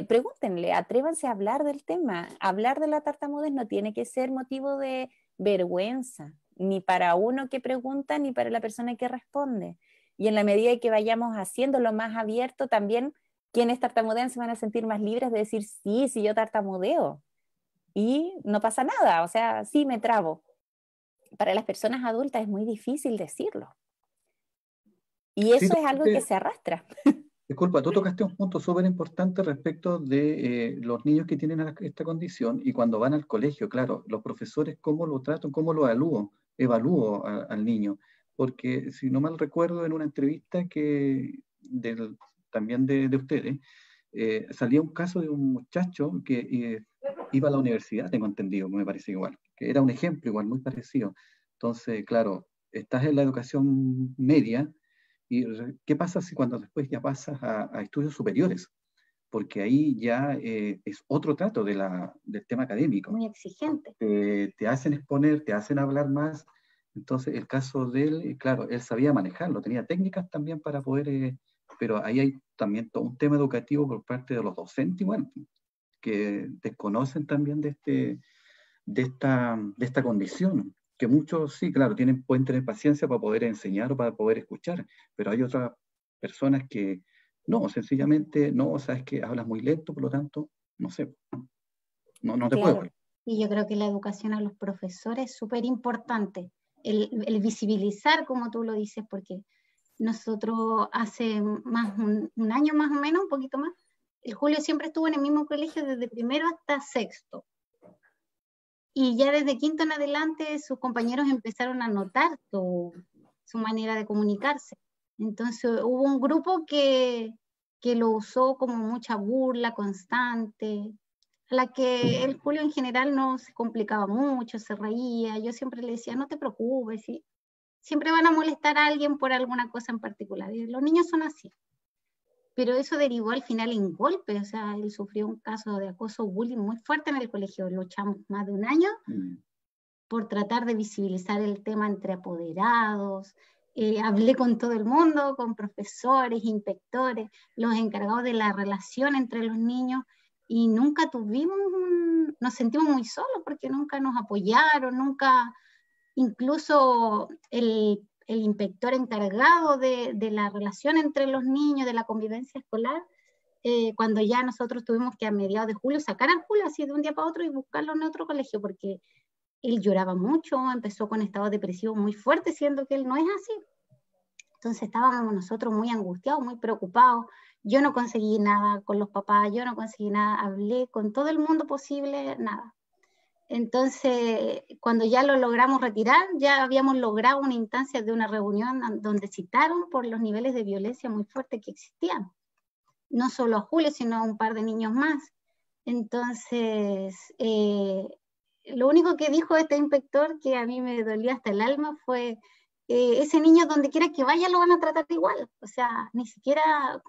Pregúntenle, atrévanse a hablar del tema. Hablar de la tartamudez no tiene que ser motivo de vergüenza, ni para uno que pregunta, ni para la persona que responde. Y en la medida que vayamos haciéndolo más abierto, también quienes tartamudean se van a sentir más libres de decir, sí, yo tartamudeo. Y no pasa nada, o sea, sí me trabo. Para las personas adultas es muy difícil decirlo. Y eso es algo que se arrastra. Disculpa, tú tocaste un punto súper importante respecto de los niños que tienen esta condición y cuando van al colegio, claro, los profesores cómo lo tratan, cómo lo evalúo al niño. Porque si no mal recuerdo, en una entrevista también de ustedes, salía un caso de un muchacho que iba a la universidad, tengo entendido, me parece igual, que era un ejemplo igual, muy parecido. Entonces, claro, estás en la educación media. ¿Y qué pasa si cuando después ya pasas a estudios superiores? Porque ahí ya es otro trato del tema académico. Muy exigente. Te hacen exponer, te hacen hablar más. Entonces, el caso de él, claro, él sabía manejarlo, tenía técnicas también para poder, pero ahí hay también todo un tema educativo por parte de los docentes, igual, que desconocen también de esta condición, que muchos sí, claro, pueden tener paciencia para poder enseñar o para poder escuchar, pero hay otras personas que no, sencillamente no, sabes que hablas muy lento, por lo tanto, no sé, no te puedo. Y yo creo que la educación a los profesores es súper importante, el visibilizar, como tú lo dices, porque nosotros hace un año más o menos, un poquito más, el Julio siempre estuvo en el mismo colegio desde primero hasta sexto. Y ya desde quinto en adelante sus compañeros empezaron a notar su manera de comunicarse. Entonces hubo un grupo que lo usó como mucha burla constante, a la que el Julio en general no se complicaba mucho, se reía. Yo siempre le decía, no te preocupes, ¿sí? Siempre van a molestar a alguien por alguna cosa en particular. Y los niños son así. Pero eso derivó al final en golpes, o sea, él sufrió un caso de acoso, bullying muy fuerte en el colegio, luchamos más de un año por tratar de visibilizar el tema entre apoderados, hablé con todo el mundo, con profesores, inspectores, los encargados de la relación entre los niños, y nunca nos sentimos muy solos porque nunca nos apoyaron, nunca, incluso el inspector encargado de la relación entre los niños, de la convivencia escolar, cuando ya nosotros tuvimos que a mediados de julio sacar a Julio así de un día para otro y buscarlo en otro colegio, porque él lloraba mucho, empezó con estados depresivos muy fuertes, siendo que él no es así. Entonces estábamos nosotros muy angustiados, muy preocupados. Yo no conseguí nada con los papás, yo no conseguí nada, hablé con todo el mundo posible, nada. Entonces, cuando ya lo logramos retirar, ya habíamos logrado una instancia de una reunión donde citaron por los niveles de violencia muy fuertes que existían. no solo a Julio, sino a un par de niños más. Entonces, lo único que dijo este inspector, que a mí me dolió hasta el alma, fue, ese niño donde quiera que vaya lo van a tratar igual. O sea, ni siquiera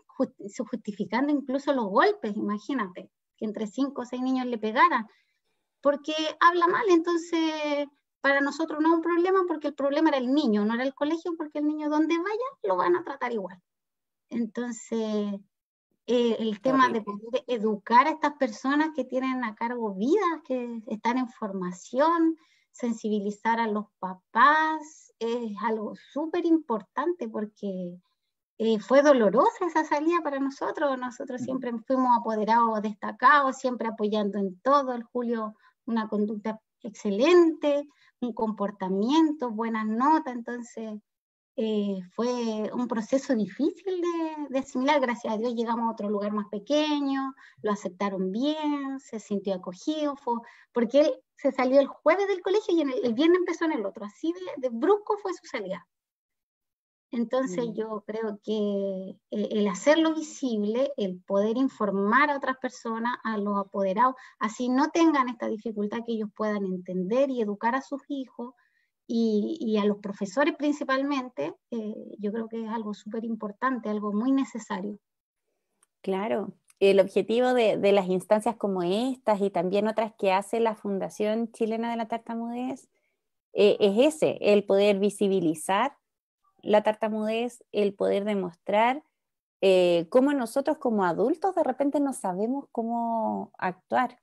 justificando incluso los golpes, imagínate, que entre 5 o 6 niños le pegaran, porque habla mal. Entonces, para nosotros no es un problema, porque el problema era el niño, no era el colegio, porque el niño donde vaya lo van a tratar igual. Entonces, el tema de poder educar a estas personas que tienen a cargo vidas, que están en formación, sensibilizar a los papás, es algo súper importante, porque fue dolorosa esa salida para nosotros. Nosotros siempre fuimos apoderados destacados, siempre apoyando en todo. El Julio, una conducta excelente, un comportamiento, buenas notas. Entonces, fue un proceso difícil de asimilar. Gracias a Dios llegamos a otro lugar más pequeño, lo aceptaron bien, se sintió acogido, porque él se salió el jueves del colegio y el viernes empezó en el otro. Así de brusco fue su salida. Entonces yo creo que el hacerlo visible, el poder informar a otras personas, a los apoderados, así no tengan esta dificultad, que ellos puedan entender y educar a sus hijos, y a los profesores principalmente, yo creo que es algo súper importante, algo muy necesario. Claro, el objetivo de las instancias como estas y también otras que hace la Fundación Chilena de la Tartamudez es ese, el poder visibilizar la tartamudez, el poder demostrar cómo nosotros como adultos de repente no sabemos cómo actuar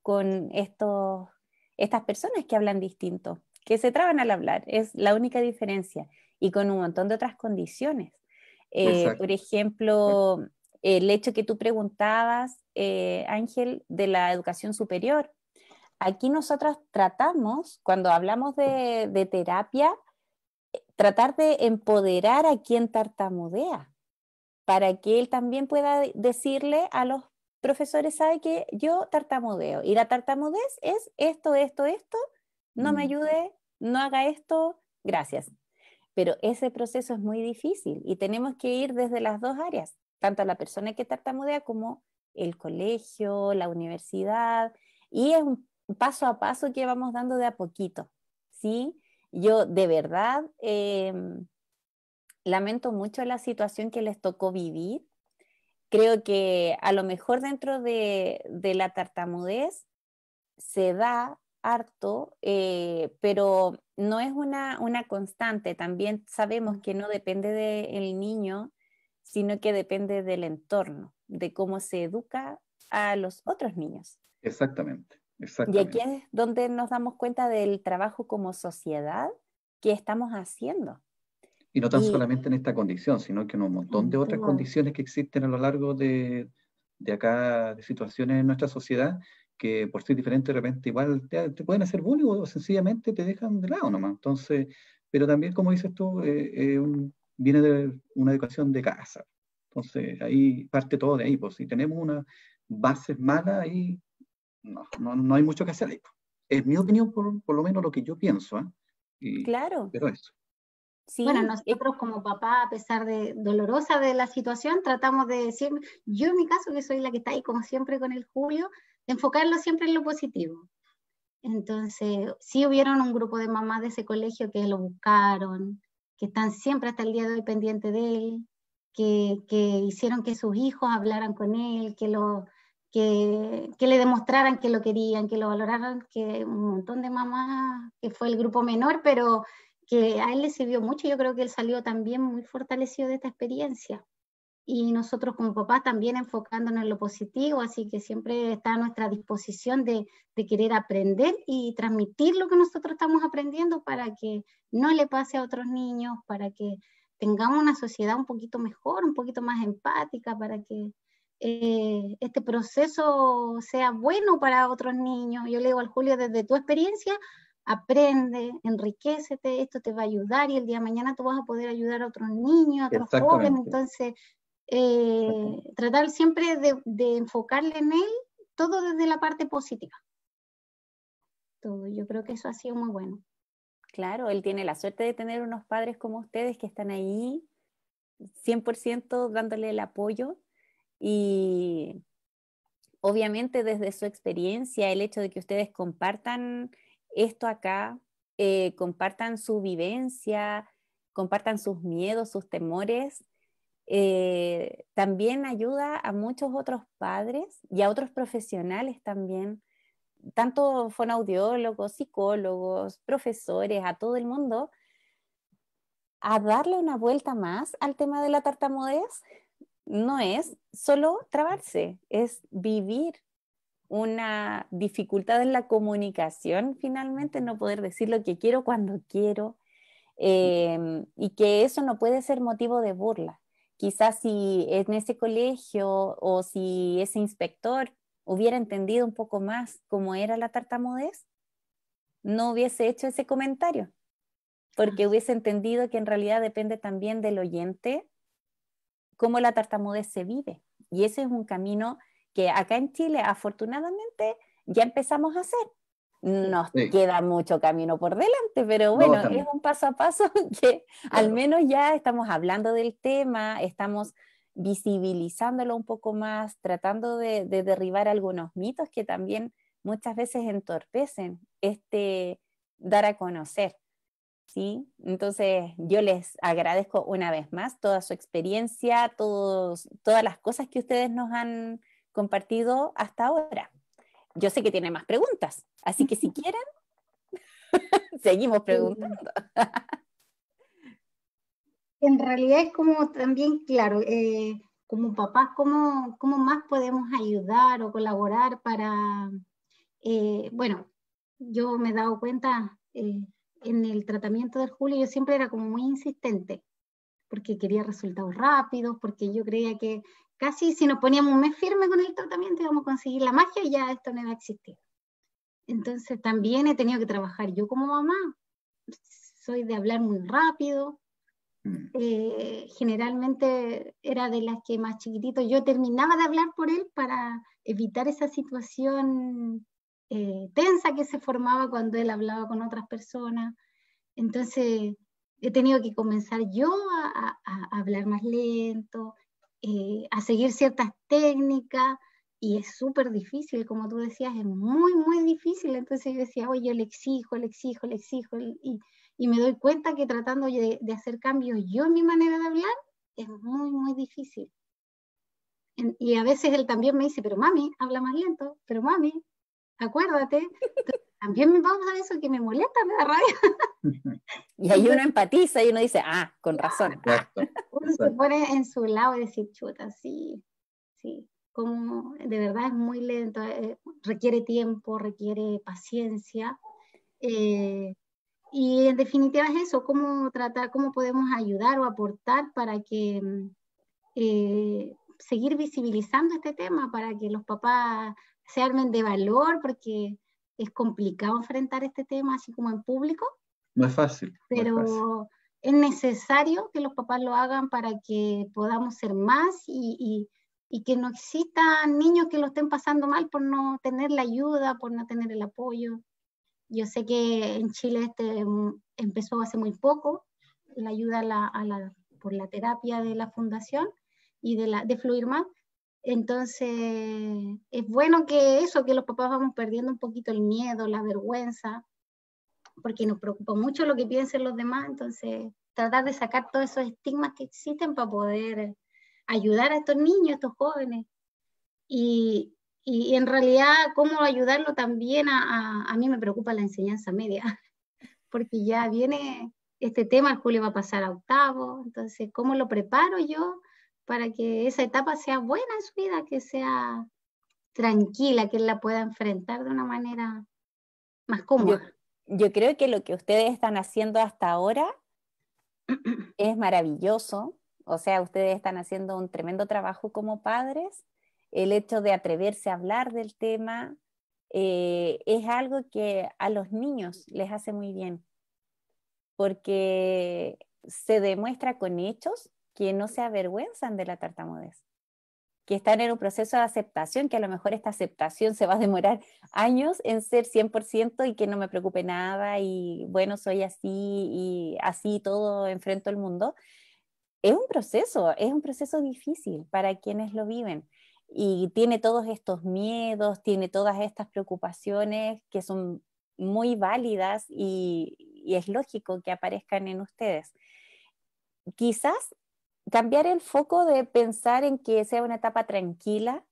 con estas personas que hablan distinto, que se traban al hablar, es la única diferencia, y con un montón de otras condiciones. Por ejemplo, el hecho que tú preguntabas, Ángel, de la educación superior. Aquí nosotros tratamos, cuando hablamos de terapia, tratar de empoderar a quien tartamudea, para que él también pueda decirle a los profesores, sabe que yo tartamudeo, y la tartamudez es esto, no me ayude, no haga esto, gracias. Pero ese proceso es muy difícil y tenemos que ir desde las dos áreas, tanto a la persona que tartamudea como el colegio, la universidad, y es un paso a paso que vamos dando de a poquito, ¿sí? Yo de verdad lamento mucho la situación que les tocó vivir. Creo que a lo mejor dentro de la tartamudez se da harto, pero no es una constante. También sabemos que no depende del niño, sino que depende del entorno, de cómo se educa a los otros niños. Exactamente, Y exactamente. aquí es donde nos damos cuenta del trabajo como sociedad que estamos haciendo. Y no tan solamente en esta condición, sino que en un montón de otras condiciones que existen a lo largo de acá, de situaciones en nuestra sociedad, que por ser diferente de repente igual te pueden hacer bullying o sencillamente te dejan de lado nomás. Entonces, pero también, como dices tú, viene de una educación de casa. Entonces, ahí parte todo de ahí. Pues si tenemos unas bases malas, ahí no hay mucho que hacer ahí. Es mi opinión, por lo menos lo que yo pienso. Claro. Pero eso. Sí, bueno, nosotros como papá, a pesar de dolorosa de la situación, tratamos de decir, yo en mi caso, que soy la que está ahí como siempre con el Julio, de enfocarlo siempre en lo positivo. Entonces, sí hubieron un grupo de mamás de ese colegio que lo buscaron, que están siempre hasta el día de hoy pendientes de él, que hicieron que sus hijos hablaran con él, que le demostraran que lo querían, que lo valoraran, que un montón de mamás, que fue el grupo menor, pero que a él le sirvió mucho. Yo creo que él salió también muy fortalecido de esta experiencia. Y nosotros como papás también enfocándonos en lo positivo, así que siempre está a nuestra disposición de querer aprender y transmitir lo que nosotros estamos aprendiendo para que no le pase a otros niños, para que tengamos una sociedad un poquito mejor, un poquito más empática, para que este proceso sea bueno para otros niños. Yo le digo al Julio, desde tu experiencia, aprende, enriquécete, esto te va a ayudar y el día de mañana tú vas a poder ayudar a otros niños, a otros jóvenes. Entonces, tratar siempre de enfocarle en él todo desde la parte positiva. Todo. Yo creo que eso ha sido muy bueno. Claro, él tiene la suerte de tener unos padres como ustedes que están ahí 100% dándole el apoyo, Y obviamente desde su experiencia, el hecho de que ustedes compartan esto acá, compartan su vivencia, compartan sus miedos, sus temores, también ayuda a muchos otros padres y a otros profesionales también, tanto fonoaudiólogos, psicólogos, profesores, a todo el mundo, a darle una vuelta más al tema de la tartamudez. No es solo trabarse, es vivir una dificultad en la comunicación, finalmente, no poder decir lo que quiero cuando quiero, y que eso no puede ser motivo de burla. Quizás si en ese colegio o si ese inspector hubiera entendido un poco más cómo era la tartamudez, no hubiese hecho ese comentario, porque hubiese entendido que en realidad depende también del oyente cómo la tartamudez se vive. Y ese es un camino que acá en Chile, afortunadamente, ya empezamos a hacer. Nos queda mucho camino por delante, pero bueno, es un paso a paso que al menos ya estamos hablando del tema, estamos visibilizándolo un poco más, tratando de derribar algunos mitos que también muchas veces entorpecen este dar a conocer. ¿Sí? Entonces yo les agradezco una vez más toda su experiencia, todas las cosas que ustedes nos han compartido hasta ahora. Yo sé que tienen más preguntas, así que si quieren, seguimos preguntando. En realidad es como también, claro, como papás, ¿cómo más podemos ayudar o colaborar para, bueno, yo me he dado cuenta en el tratamiento del Julio, yo siempre era como muy insistente, porque quería resultados rápidos, porque yo creía que casi si nos poníamos un mes firme con el tratamiento íbamos a conseguir la magia y ya esto no iba a existir. Entonces también he tenido que trabajar yo como mamá, soy de hablar muy rápido, generalmente era de las que más chiquitito yo terminaba de hablar por él para evitar esa situación tensa que se formaba cuando él hablaba con otras personas. Entonces he tenido que comenzar yo a hablar más lento, a seguir ciertas técnicas, y es súper difícil, como tú decías, es muy, muy difícil. Entonces yo decía, oye, yo le exijo, y me doy cuenta que tratando de hacer cambios yo en mi manera de hablar, es muy, muy difícil. Y a veces él también me dice, pero mami, habla más lento, pero mami, acuérdate. Entonces, también me pasa eso que me molesta, me da rabia. Y ahí uno empatiza y uno dice, con razón. Uno se pone en su lado y decir, chuta, sí, como de verdad es muy lento, requiere tiempo, requiere paciencia. Y en definitiva es eso, cómo podemos ayudar o aportar para que seguir visibilizando este tema, para que los papás se armen de valor, porque es complicado enfrentar este tema así como en público. No es fácil. Pero es necesario que los papás lo hagan para que podamos ser más y que no existan niños que lo estén pasando mal por no tener la ayuda, por no tener el apoyo. Yo sé que en Chile empezó hace muy poco la ayuda por la terapia de la fundación y de Fluir Más. Entonces, es bueno que los papás vamos perdiendo un poquito el miedo, la vergüenza, porque nos preocupa mucho lo que piensen los demás. Entonces, tratar de sacar todos esos estigmas que existen para poder ayudar a estos niños, a estos jóvenes. Y en realidad, cómo ayudarlo también a mí me preocupa la enseñanza media, porque ya viene este tema, el Julio va a pasar a octavo, entonces, ¿cómo lo preparo yo para que esa etapa sea buena en su vida, que sea tranquila, que él la pueda enfrentar de una manera más cómoda? Yo creo que lo que ustedes están haciendo hasta ahora es maravilloso. O sea, ustedes están haciendo un tremendo trabajo como padres. El hecho de atreverse a hablar del tema es algo que a los niños les hace muy bien, porque se demuestra con hechos que no se avergüenzan de la tartamudez, que están en un proceso de aceptación, que a lo mejor esta aceptación se va a demorar años en ser 100% y que no me preocupe nada y bueno, soy así y así todo enfrento el mundo. es un proceso difícil para quienes lo viven y tiene todos estos miedos, tiene todas estas preocupaciones que son muy válidas y es lógico que aparezcan en ustedes. Quizás cambiar el foco de pensar en que sea una etapa tranquila,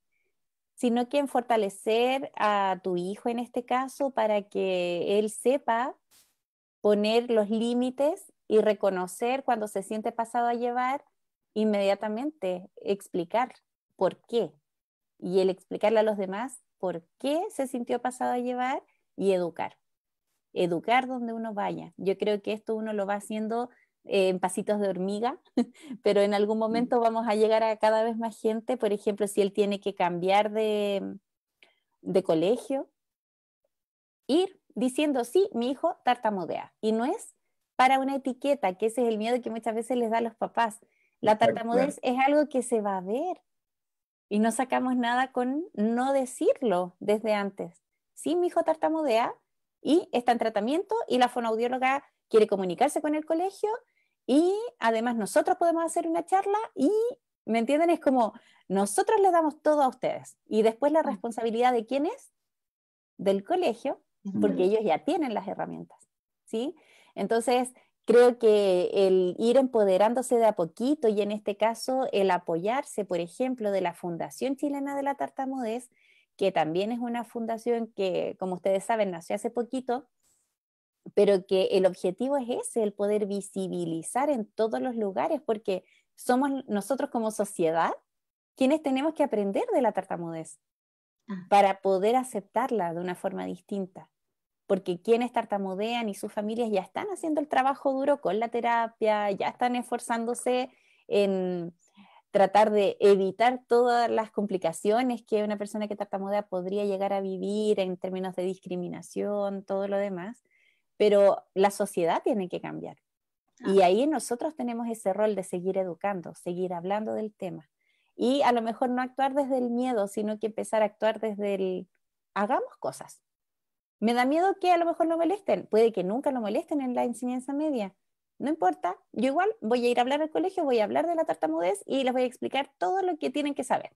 sino que en fortalecer a tu hijo en este caso para que él sepa poner los límites y reconocer cuando se siente pasado a llevar, inmediatamente explicar por qué. Y el explicarle a los demás por qué se sintió pasado a llevar y educar. Educar donde uno vaya. Yo creo que esto uno lo va haciendo en pasitos de hormiga, pero en algún momento vamos a llegar a cada vez más gente. Por ejemplo, si él tiene que cambiar de colegio, ir diciendo, sí, mi hijo tartamudea. Y no es para una etiqueta, que ese es el miedo que muchas veces les da a los papás. La tartamudez es algo que se va a ver y no sacamos nada con no decirlo desde antes. Sí, mi hijo tartamudea y está en tratamiento y la fonoaudióloga quiere comunicarse con el colegio y además nosotros podemos hacer una charla y, ¿me entienden? Es como nosotros les damos todo a ustedes y después la responsabilidad de quién es, del colegio, porque ellos ya tienen las herramientas, ¿sí? Entonces, creo que el ir empoderándose de a poquito y en este caso el apoyarse, por ejemplo, de la Fundación Chilena de la Tartamudez, que también es una fundación que, como ustedes saben, nació hace poquito, pero que el objetivo es ese, el poder visibilizar en todos los lugares, porque somos nosotros como sociedad quienes tenemos que aprender de la tartamudez para poder aceptarla de una forma distinta. Porque quienes tartamudean y sus familias ya están haciendo el trabajo duro con la terapia, ya están esforzándose en tratar de evitar todas las complicaciones que una persona que tartamudea podría llegar a vivir en términos de discriminación, todo lo demás, pero la sociedad tiene que cambiar. Y ahí nosotros tenemos ese rol de seguir educando, seguir hablando del tema. Y a lo mejor no actuar desde el miedo, sino que empezar a actuar desde el hagamos cosas. Me da miedo que a lo mejor lo molesten, puede que nunca lo molesten en la enseñanza media. No importa, yo igual voy a ir a hablar al colegio, voy a hablar de la tartamudez y les voy a explicar todo lo que tienen que saber.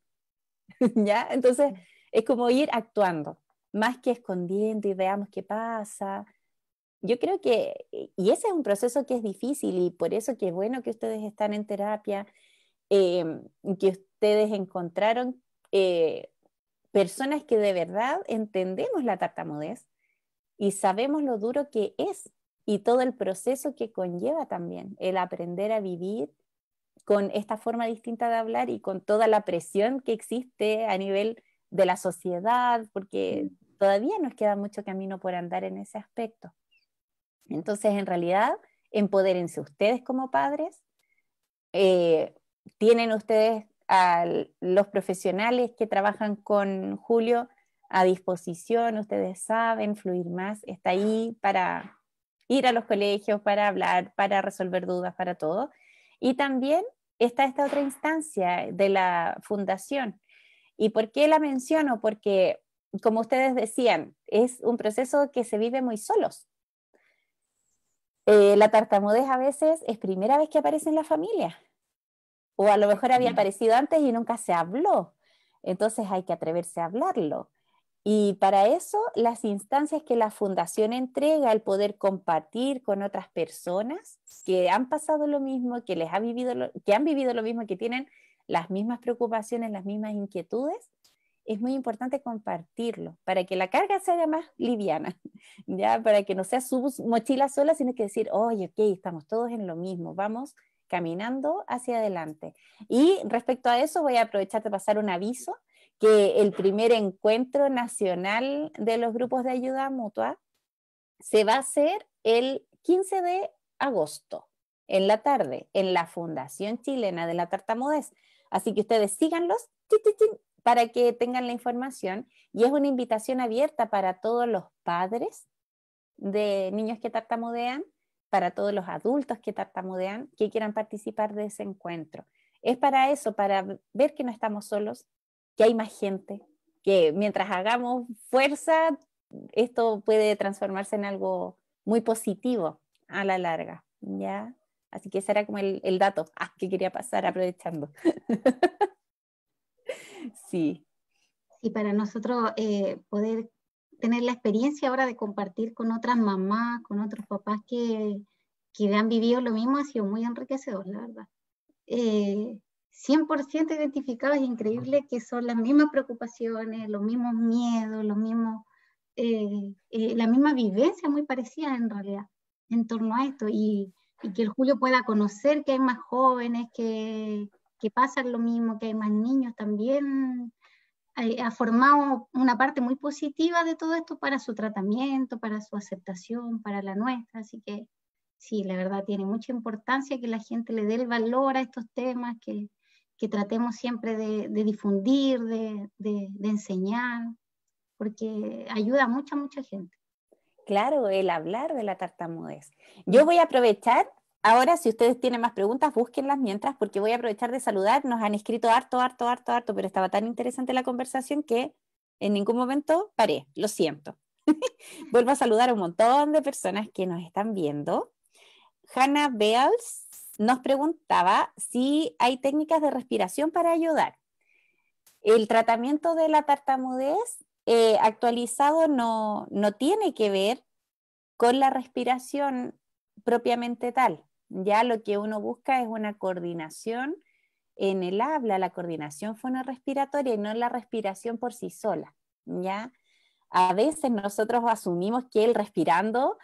¿Ya? Entonces es como ir actuando, más que escondiendo y veamos qué pasa. Yo creo que, y ese es un proceso que es difícil y por eso que es bueno que ustedes están en terapia, que ustedes encontraron personas que de verdad entendemos la tartamudez y sabemos lo duro que es y todo el proceso que conlleva también el aprender a vivir con esta forma distinta de hablar y con toda la presión que existe a nivel de la sociedad, porque todavía nos queda mucho camino por andar en ese aspecto. Entonces, en realidad, empodérense ustedes como padres, tienen ustedes a los profesionales que trabajan con Julio a disposición, ustedes saben, Fluir Más está ahí para ir a los colegios, para hablar, para resolver dudas, para todo. Y también está esta otra instancia de la fundación. ¿Y por qué la menciono? Porque, como ustedes decían, es un proceso que se vive muy solos. La tartamudez a veces es primera vez que aparece en la familia, o a lo mejor había aparecido antes y nunca se habló. Entonces hay que atreverse a hablarlo. Y para eso las instancias que la fundación entrega, el poder compartir con otras personas que han pasado lo mismo, que han vivido lo mismo, que tienen las mismas preocupaciones, las mismas inquietudes, es muy importante compartirlo para que la carga se haga más liviana, ¿ya? Para que no sea su mochila sola, sino que decir, oye, ok, estamos todos en lo mismo, vamos caminando hacia adelante. Y respecto a eso, voy a aprovechar de pasar un aviso, que el primer encuentro nacional de los grupos de ayuda mutua se va a hacer el 15 de agosto, en la tarde, en la Fundación Chilena de la Tartamudez. Así que ustedes síganlos para que tengan la información. Y es una invitación abierta para todos los padres de niños que tartamudean, para todos los adultos que tartamudean, que quieran participar de ese encuentro. Es para eso, para ver que no estamos solos, que hay más gente, que mientras hagamos fuerza, esto puede transformarse en algo muy positivo a la larga, ¿ya? Así que ese era como el dato que quería pasar aprovechando. Sí. Y para nosotros poder tener la experiencia ahora de compartir con otras mamás, con otros papás que han vivido lo mismo, ha sido muy enriquecedor, la verdad. 100% identificado, es increíble que son las mismas preocupaciones, los mismos miedos, los mismos, la misma vivencia muy parecida en realidad en torno a esto, y que el Julio pueda conocer que hay más jóvenes que pasan lo mismo, que hay más niños también. Ha formado una parte muy positiva de todo esto para su tratamiento, para su aceptación, para la nuestra, así que sí, la verdad tiene mucha importancia que la gente le dé el valor a estos temas, que tratemos siempre de difundir, de enseñar, porque ayuda a mucha gente. Claro, el hablar de la tartamudez. Yo voy a aprovechar, ahora si ustedes tienen más preguntas, búsquenlas mientras, porque voy a aprovechar de saludar. Nos han escrito harto, pero estaba tan interesante la conversación que en ningún momento paré, lo siento. Vuelvo a saludar a un montón de personas que nos están viendo. Hannah Beals nos preguntaba si hay técnicas de respiración para ayudar. El tratamiento de la tartamudez actualizado no tiene que ver con la respiración propiamente tal. Ya lo que uno busca es una coordinación en el habla, la coordinación fonorrespiratoria y no la respiración por sí sola. ¿Ya? A veces nosotros asumimos que el respirando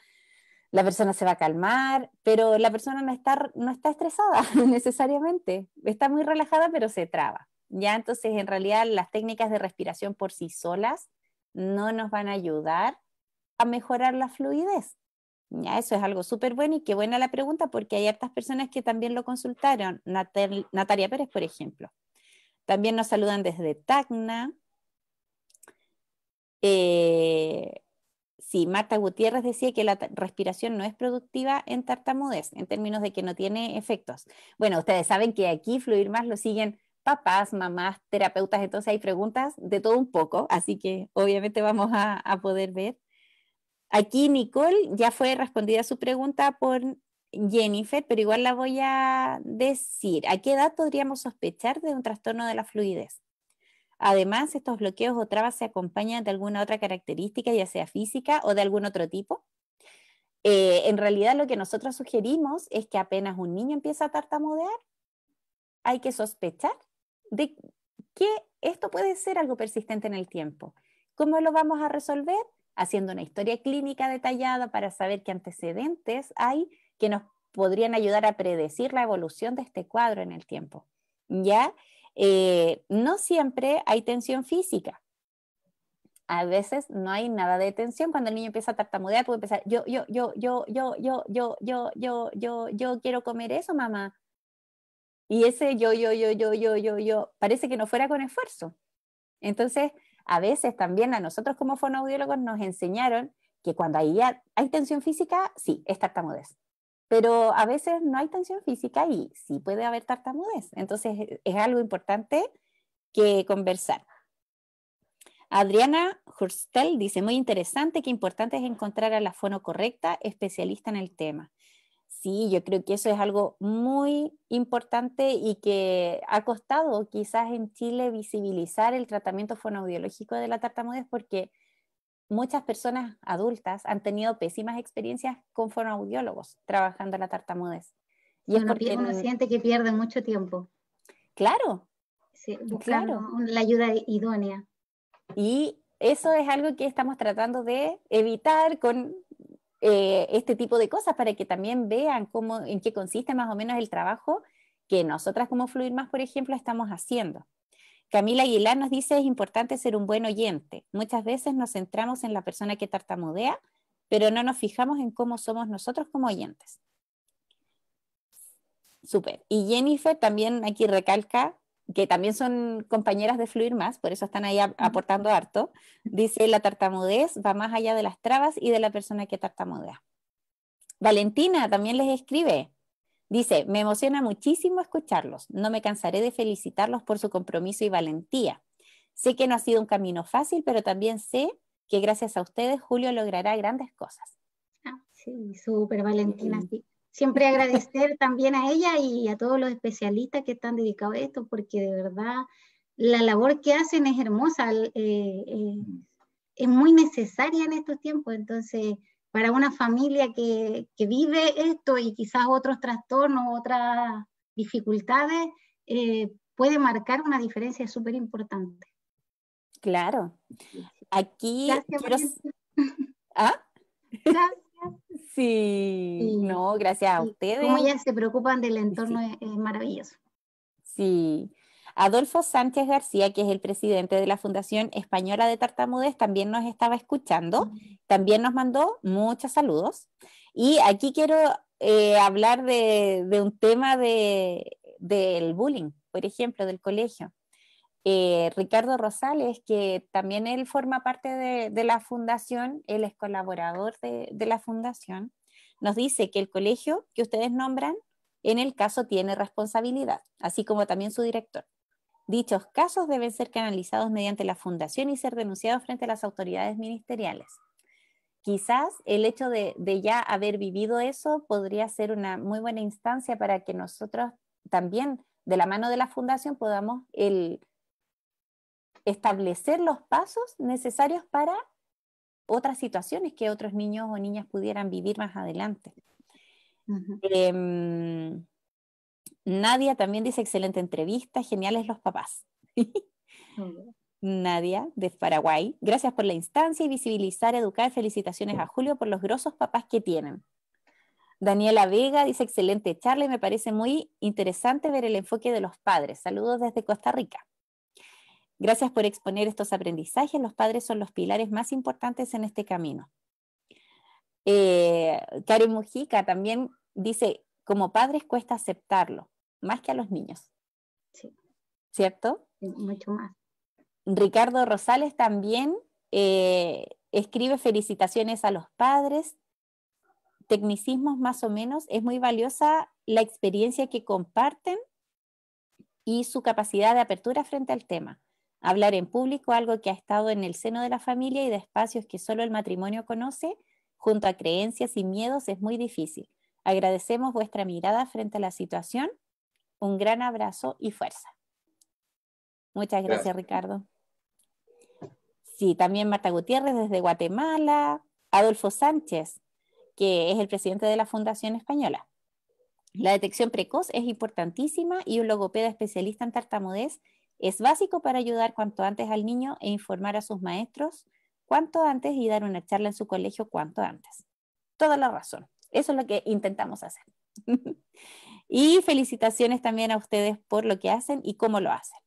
la persona se va a calmar, pero la persona no está estresada necesariamente, está muy relajada pero se traba. Ya, entonces en realidad las técnicas de respiración por sí solas no nos van a ayudar a mejorar la fluidez. Ya, eso es algo súper bueno y qué buena la pregunta porque hay hartas personas que también lo consultaron. Natalia Pérez, por ejemplo. También nos saludan desde Tacna. Sí, Marta Gutiérrez decía que la respiración no es productiva en tartamudez, en términos de que no tiene efectos. Bueno, ustedes saben que aquí Fluir Más lo siguen papás, mamás, terapeutas, entonces hay preguntas de todo un poco, así que obviamente vamos a poder ver. Aquí Nicole ya fue respondida su pregunta por Jennifer, pero igual la voy a decir. ¿A qué edad podríamos sospechar de un trastorno de la fluidez? Además, estos bloqueos o trabas se acompañan de alguna otra característica, ya sea física o de algún otro tipo. En realidad lo que nosotros sugerimos es que apenas un niño empieza a tartamudear, hay que sospechar de que esto puede ser algo persistente en el tiempo. ¿Cómo lo vamos a resolver? Haciendo una historia clínica detallada para saber qué antecedentes hay que nos podrían ayudar a predecir la evolución de este cuadro en el tiempo. ¿Ya? No siempre hay tensión física. A veces no hay nada de tensión. Cuando el niño empieza a tartamudear, puede empezar, yo quiero comer eso, mamá. Y ese yo, parece que no fuera con esfuerzo. Entonces, a veces también a nosotros como fonoaudiólogos nos enseñaron que cuando hay tensión física, sí, es tartamudez. Pero a veces no hay tensión física y sí puede haber tartamudez. Entonces, es algo importante que conversar. Adriana Hurstel dice, muy interesante, qué importante es encontrar a la fono correcta, especialista en el tema. Sí, yo creo que eso es algo muy importante y que ha costado quizás en Chile visibilizar el tratamiento fonoaudiológico de la tartamudez porque muchas personas adultas han tenido pésimas experiencias con fonoaudiólogos trabajando la tartamudez. Y es porque uno siente que pierde mucho tiempo. Claro, sí, buscando la ayuda idónea. Y eso es algo que estamos tratando de evitar con este tipo de cosas para que también vean en qué consiste más o menos el trabajo que nosotras como Fluir Más, por ejemplo, estamos haciendo. Camila Aguilar nos dice, es importante ser un buen oyente. Muchas veces nos centramos en la persona que tartamudea, pero no nos fijamos en cómo somos nosotros como oyentes. Súper. Y Jennifer también aquí recalca, que también son compañeras de Fluir Más, por eso están ahí aportando harto, dice, la tartamudez va más allá de las trabas y de la persona que tartamudea. Valentina también les escribe, dice, me emociona muchísimo escucharlos, no me cansaré de felicitarlos por su compromiso y valentía. Sé que no ha sido un camino fácil, pero también sé que gracias a ustedes Julio logrará grandes cosas. Sí, súper Valentina, sí. siempre agradecer también a ella y a todos los especialistas que están dedicados a esto, porque de verdad la labor que hacen es hermosa, es muy necesaria en estos tiempos. Entonces, para una familia que vive esto y quizás otros trastornos, otras dificultades, puede marcar una diferencia súper importante. Claro. Aquí Gracias, quiero... Valentina. ¿Ah? Gracias. Sí, Y, no, gracias a ustedes. como ellas se preocupan del entorno, Sí. es maravilloso. Sí. Adolfo Sánchez García, que es el presidente de la Fundación Española de Tartamudez, también nos estaba escuchando, también nos mandó muchos saludos. Y aquí quiero hablar de un tema del bullying, por ejemplo, del colegio. Ricardo Rosales, que también él forma parte de la fundación, él es colaborador de la fundación, nos dice que el colegio que ustedes nombran, en el caso tiene responsabilidad, así como también su director. Dichos casos deben ser canalizados mediante la fundación y ser denunciados frente a las autoridades ministeriales. Quizás el hecho de ya haber vivido eso podría ser una muy buena instancia para que nosotros también, de la mano de la fundación, podamos establecer los pasos necesarios para otras situaciones que otros niños o niñas pudieran vivir más adelante. Nadia también dice, excelente entrevista, geniales los papás. Nadia, de Paraguay, gracias por la instancia y visibilizar, educar, felicitaciones a Julio por los grosos papás que tienen. Daniela Vega dice, excelente charla y me parece muy interesante ver el enfoque de los padres. Saludos desde Costa Rica. Gracias por exponer estos aprendizajes. Los padres son los pilares más importantes en este camino. Karen Mujica también dice, como padres cuesta aceptarlo, más que a los niños. Sí. ¿Cierto? Sí, mucho más. Ricardo Rosales también escribe felicitaciones a los padres. Tecnicismos más o menos. Es muy valiosa la experiencia que comparten y su capacidad de apertura frente al tema. Hablar en público, algo que ha estado en el seno de la familia y de espacios que solo el matrimonio conoce, junto a creencias y miedos, es muy difícil. Agradecemos vuestra mirada frente a la situación. Un gran abrazo y fuerza. Muchas gracias, Ricardo. Sí, también Marta Gutiérrez desde Guatemala. Adolfo Sánchez, que es el presidente de la Fundación Española. La detección precoz es importantísima y un logopeda especialista en tartamudez es básico para ayudar cuanto antes al niño e informar a sus maestros cuanto antes y dar una charla en su colegio cuanto antes. Toda la razón. Eso es lo que intentamos hacer. Y felicitaciones también a ustedes por lo que hacen y cómo lo hacen.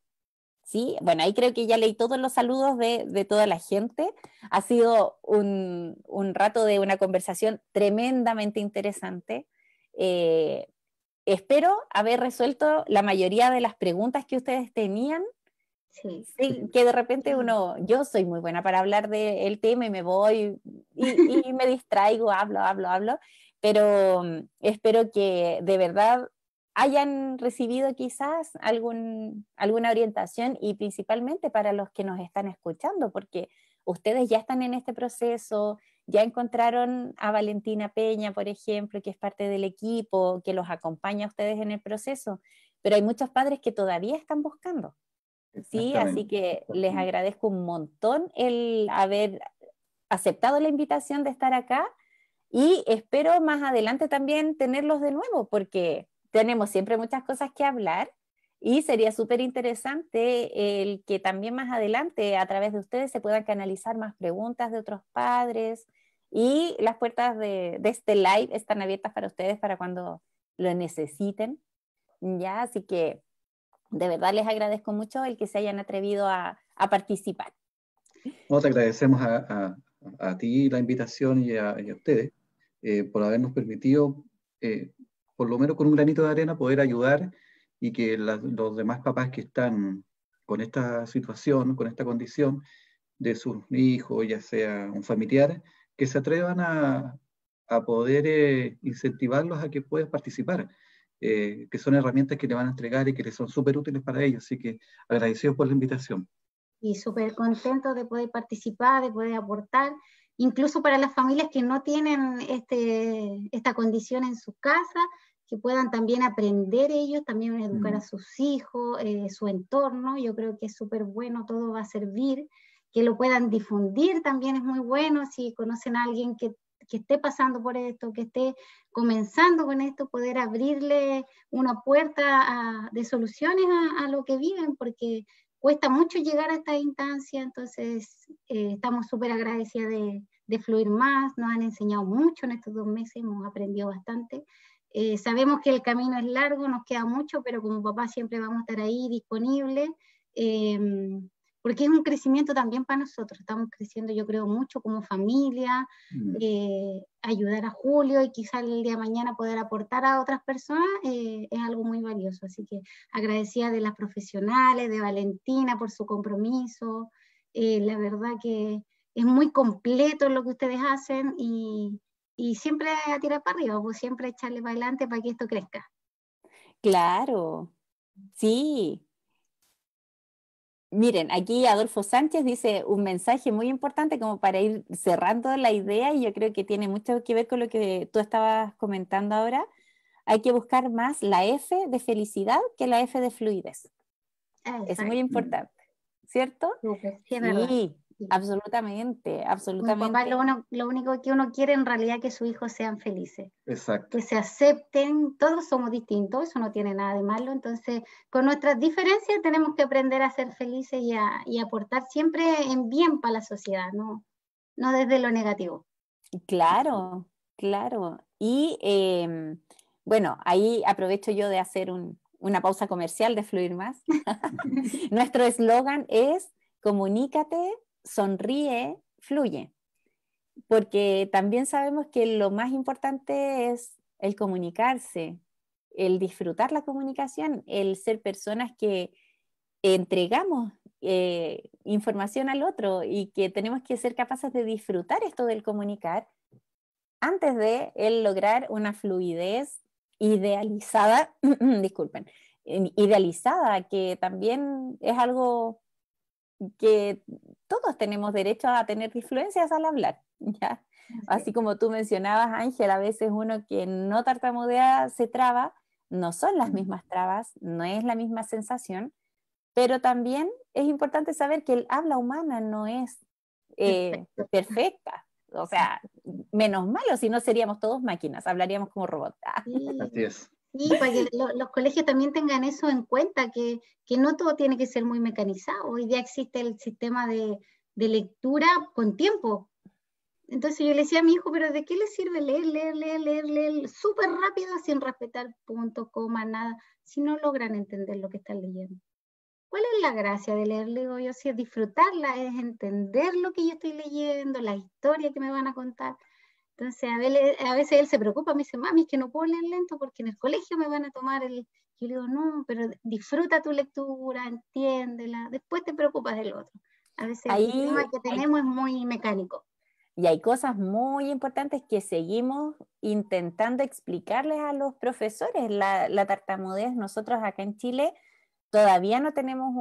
¿Sí? Bueno, ahí creo que ya leí todos los saludos de toda la gente. Ha sido un rato de una conversación tremendamente interesante. Espero haber resuelto la mayoría de las preguntas que ustedes tenían. Sí. Sí, que de repente yo soy muy buena para hablar del tema y me voy y me distraigo, hablo, pero espero que de verdad hayan recibido quizás alguna orientación y principalmente para los que nos están escuchando, porque ustedes ya están en este proceso, ya encontraron a Valentina Peña, por ejemplo, que es parte del equipo, que los acompaña a ustedes en el proceso, pero hay muchos padres que todavía están buscando. Sí, así que les agradezco un montón el haber aceptado la invitación de estar acá y espero más adelante también tenerlos de nuevo porque tenemos siempre muchas cosas que hablar y sería súper interesante el que también más adelante a través de ustedes se puedan canalizar más preguntas de otros padres y las puertas de este live están abiertas para ustedes para cuando lo necesiten, ¿ya? Así que de verdad les agradezco mucho el que se hayan atrevido a participar. No, te agradecemos a ti la invitación y a ustedes por habernos permitido, por lo menos con un granito de arena, poder ayudar y que los demás papás que están con esta situación, con esta condición de sus hijos, ya sea un familiar, que se atrevan a poder incentivarlos a que puedan participar. Que son herramientas que le van a entregar y que les son súper útiles para ellos. Así que agradecidos por la invitación. Y súper contentos de poder participar, de poder aportar. incluso para las familias que no tienen esta condición en sus casas, que puedan también aprender ellos, también educar a sus hijos, su entorno. Yo creo que es súper bueno, todo va a servir. Que lo puedan difundir también es muy bueno. Si conocen a alguien que esté pasando por esto, que esté comenzando con esto, poder abrirle una puerta de soluciones a lo que viven, porque cuesta mucho llegar a esta instancia. Entonces estamos súper agradecidas de Fluir Más. Nos han enseñado mucho en estos 2 meses, hemos aprendido bastante. Sabemos que el camino es largo, nos queda mucho, pero como papá siempre vamos a estar ahí disponibles, porque es un crecimiento también para nosotros. Estamos creciendo, yo creo, mucho como familia, ayudar a Julio y quizás el día de mañana poder aportar a otras personas es algo muy valioso. Así que agradecida de las profesionales, de Valentina por su compromiso. La verdad que es muy completo lo que ustedes hacen y siempre a tirar para arriba, pues siempre echarle para adelante para que esto crezca. Claro, sí. Miren, aquí Adolfo Sánchez dice un mensaje muy importante como para ir cerrando la idea, y yo creo que tiene mucho que ver con lo que tú estabas comentando ahora. Hay que buscar más la F de felicidad que la F de fluidez. Es muy importante, ¿cierto? Súper, sí, es verdad. Sí, absolutamente, Como absolutamente. papá, lo único que uno quiere en realidad es que sus hijos sean felices. Exacto. Que se acepten, todos somos distintos, eso no tiene nada de malo. Entonces, con nuestras diferencias tenemos que aprender a ser felices y aportar siempre en bien para la sociedad, no desde lo negativo. Claro, claro. Y bueno, ahí aprovecho yo de hacer una pausa comercial de Fluir Más. Nuestro eslogan es: comunícate, sonríe, fluye. Porque también sabemos que lo más importante es el comunicarse, el disfrutar la comunicación, el ser personas que entregamos información al otro, y que tenemos que ser capaces de disfrutar esto del comunicar antes de el lograr una fluidez idealizada, disculpen, idealizada, que también es algo que todos tenemos derecho a tener disfluencias al hablar, ¿ya? Así como tú mencionabas, Ángel, a veces uno que no tartamudea se traba, no son las mismas trabas, no es la misma sensación, pero también es importante saber que el habla humana no es perfecta. O sea, menos malo, si no seríamos todos máquinas, hablaríamos como robots. Sí. Así es. Sí, para que los colegios también tengan eso en cuenta, que no todo tiene que ser muy mecanizado. Hoy día existe el sistema de lectura con tiempo. Entonces yo le decía a mi hijo, pero ¿de qué le sirve leer súper rápido sin respetar punto, coma, nada, si no logran entender lo que están leyendo? ¿Cuál es la gracia de leer? Le digo yo, si es disfrutarla, es entender lo que yo estoy leyendo, la historia que me van a contar. Entonces a veces él se preocupa, me dice, mami, es que no puedo leer lento porque en el colegio me van a tomar el... Yo le digo, no, pero disfruta tu lectura, entiéndela, después te preocupas del otro. A veces el sistema que tenemos es muy mecánico. Y hay cosas muy importantes que seguimos intentando explicarles a los profesores. La tartamudez, nosotros acá en Chile todavía no tenemos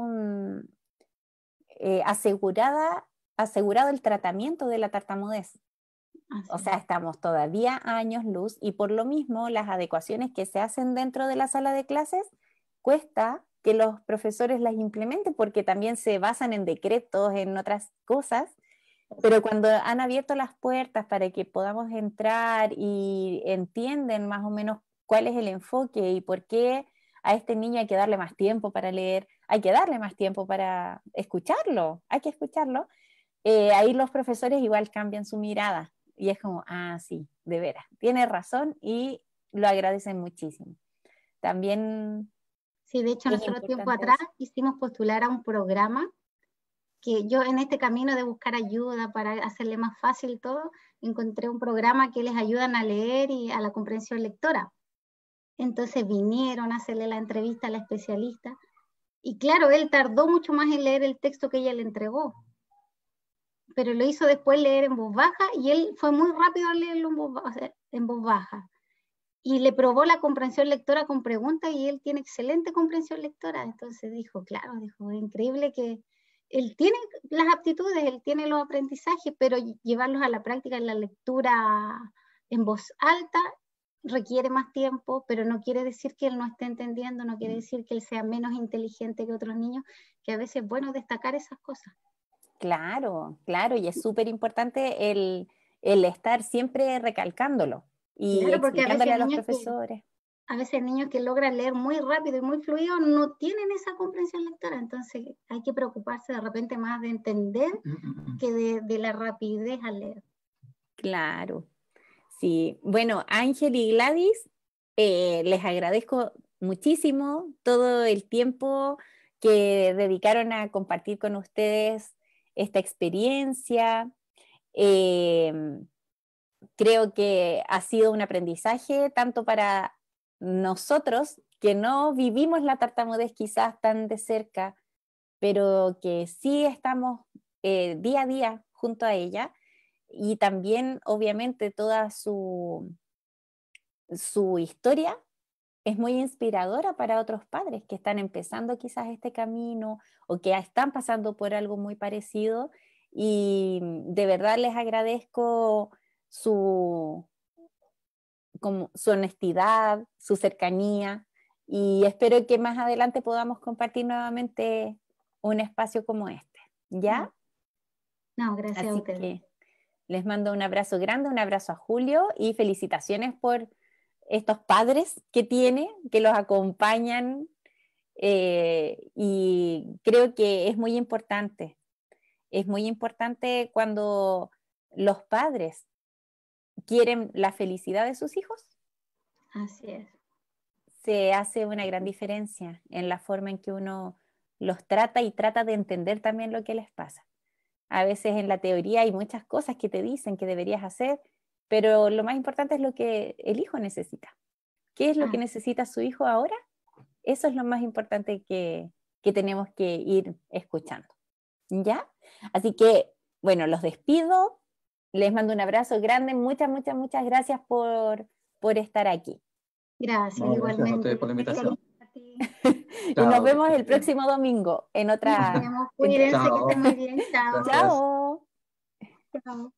asegurado el tratamiento de la tartamudez. O sea, estamos todavía a años luz, y por lo mismo las adecuaciones que se hacen dentro de la sala de clases cuesta que los profesores las implementen, porque también se basan en decretos, en otras cosas. Pero cuando han abierto las puertas para que podamos entrar y entienden más o menos cuál es el enfoque y por qué a este niño hay que darle más tiempo para leer, hay que darle más tiempo para escucharlo, hay que escucharlo, ahí los profesores igual cambian su mirada y es como, ah, sí, de veras, tiene razón, y lo agradecen muchísimo. También... Sí, de hecho nosotros tiempo atrás hicimos postular a un programa que yo en este camino de buscar ayuda para hacerle más fácil todo, encontré un programa que les ayudan a leer y a la comprensión lectora. Entonces vinieron a hacerle la entrevista a la especialista, y claro, él tardó mucho más en leer el texto que ella le entregó, pero lo hizo después leer en voz baja, y él fue muy rápido a leerlo en voz baja. Y le probó la comprensión lectora con preguntas, y él tiene excelente comprensión lectora. Entonces dijo, claro, dijo, es increíble que él tiene las aptitudes, él tiene los aprendizajes, pero llevarlos a la práctica en la lectura en voz alta requiere más tiempo, pero no quiere decir que él no esté entendiendo, no quiere decir que él sea menos inteligente que otros niños, que a veces es bueno destacar esas cosas. Claro, claro, y es súper importante el estar siempre recalcándolo y Claro, porque explicándole a los profesores. A veces niños que logran leer muy rápido y muy fluido no tienen esa comprensión lectora, entonces hay que preocuparse de repente más de entender que de la rapidez al leer. Claro, sí. Bueno, Ángel y Gladys, les agradezco muchísimo todo el tiempo que dedicaron a compartir con ustedes esta experiencia. Creo que ha sido un aprendizaje tanto para nosotros, que no vivimos la tartamudez quizás tan de cerca, pero que sí estamos día a día junto a ella, y también obviamente toda su historia es muy inspiradora para otros padres que están empezando quizás este camino o que están pasando por algo muy parecido, y de verdad les agradezco su honestidad, su cercanía, y espero que más adelante podamos compartir nuevamente un espacio como este, ¿ya? No, gracias a Así ustedes. que les mando un abrazo grande, un abrazo a Julio, y felicitaciones por estos padres que tiene, que los acompañan, y creo que es muy importante cuando los padres quieren la felicidad de sus hijos. Así es. Se hace una gran diferencia en la forma en que uno los trata y trata de entender también lo que les pasa. A veces en la teoría hay muchas cosas que te dicen que deberías hacer, pero lo más importante es lo que el hijo necesita. ¿Qué es lo que necesita su hijo ahora? Eso es lo más importante que tenemos que ir escuchando, ¿ya? Así que, bueno, los despido, les mando un abrazo grande, muchas, muchas, muchas gracias por estar aquí. Gracias, No, igualmente. gracias a ustedes por la invitación. Y nos vemos el próximo domingo en otra. Nos vemos, cuídense, que estén muy bien. Chao. Gracias. Chao. Chao.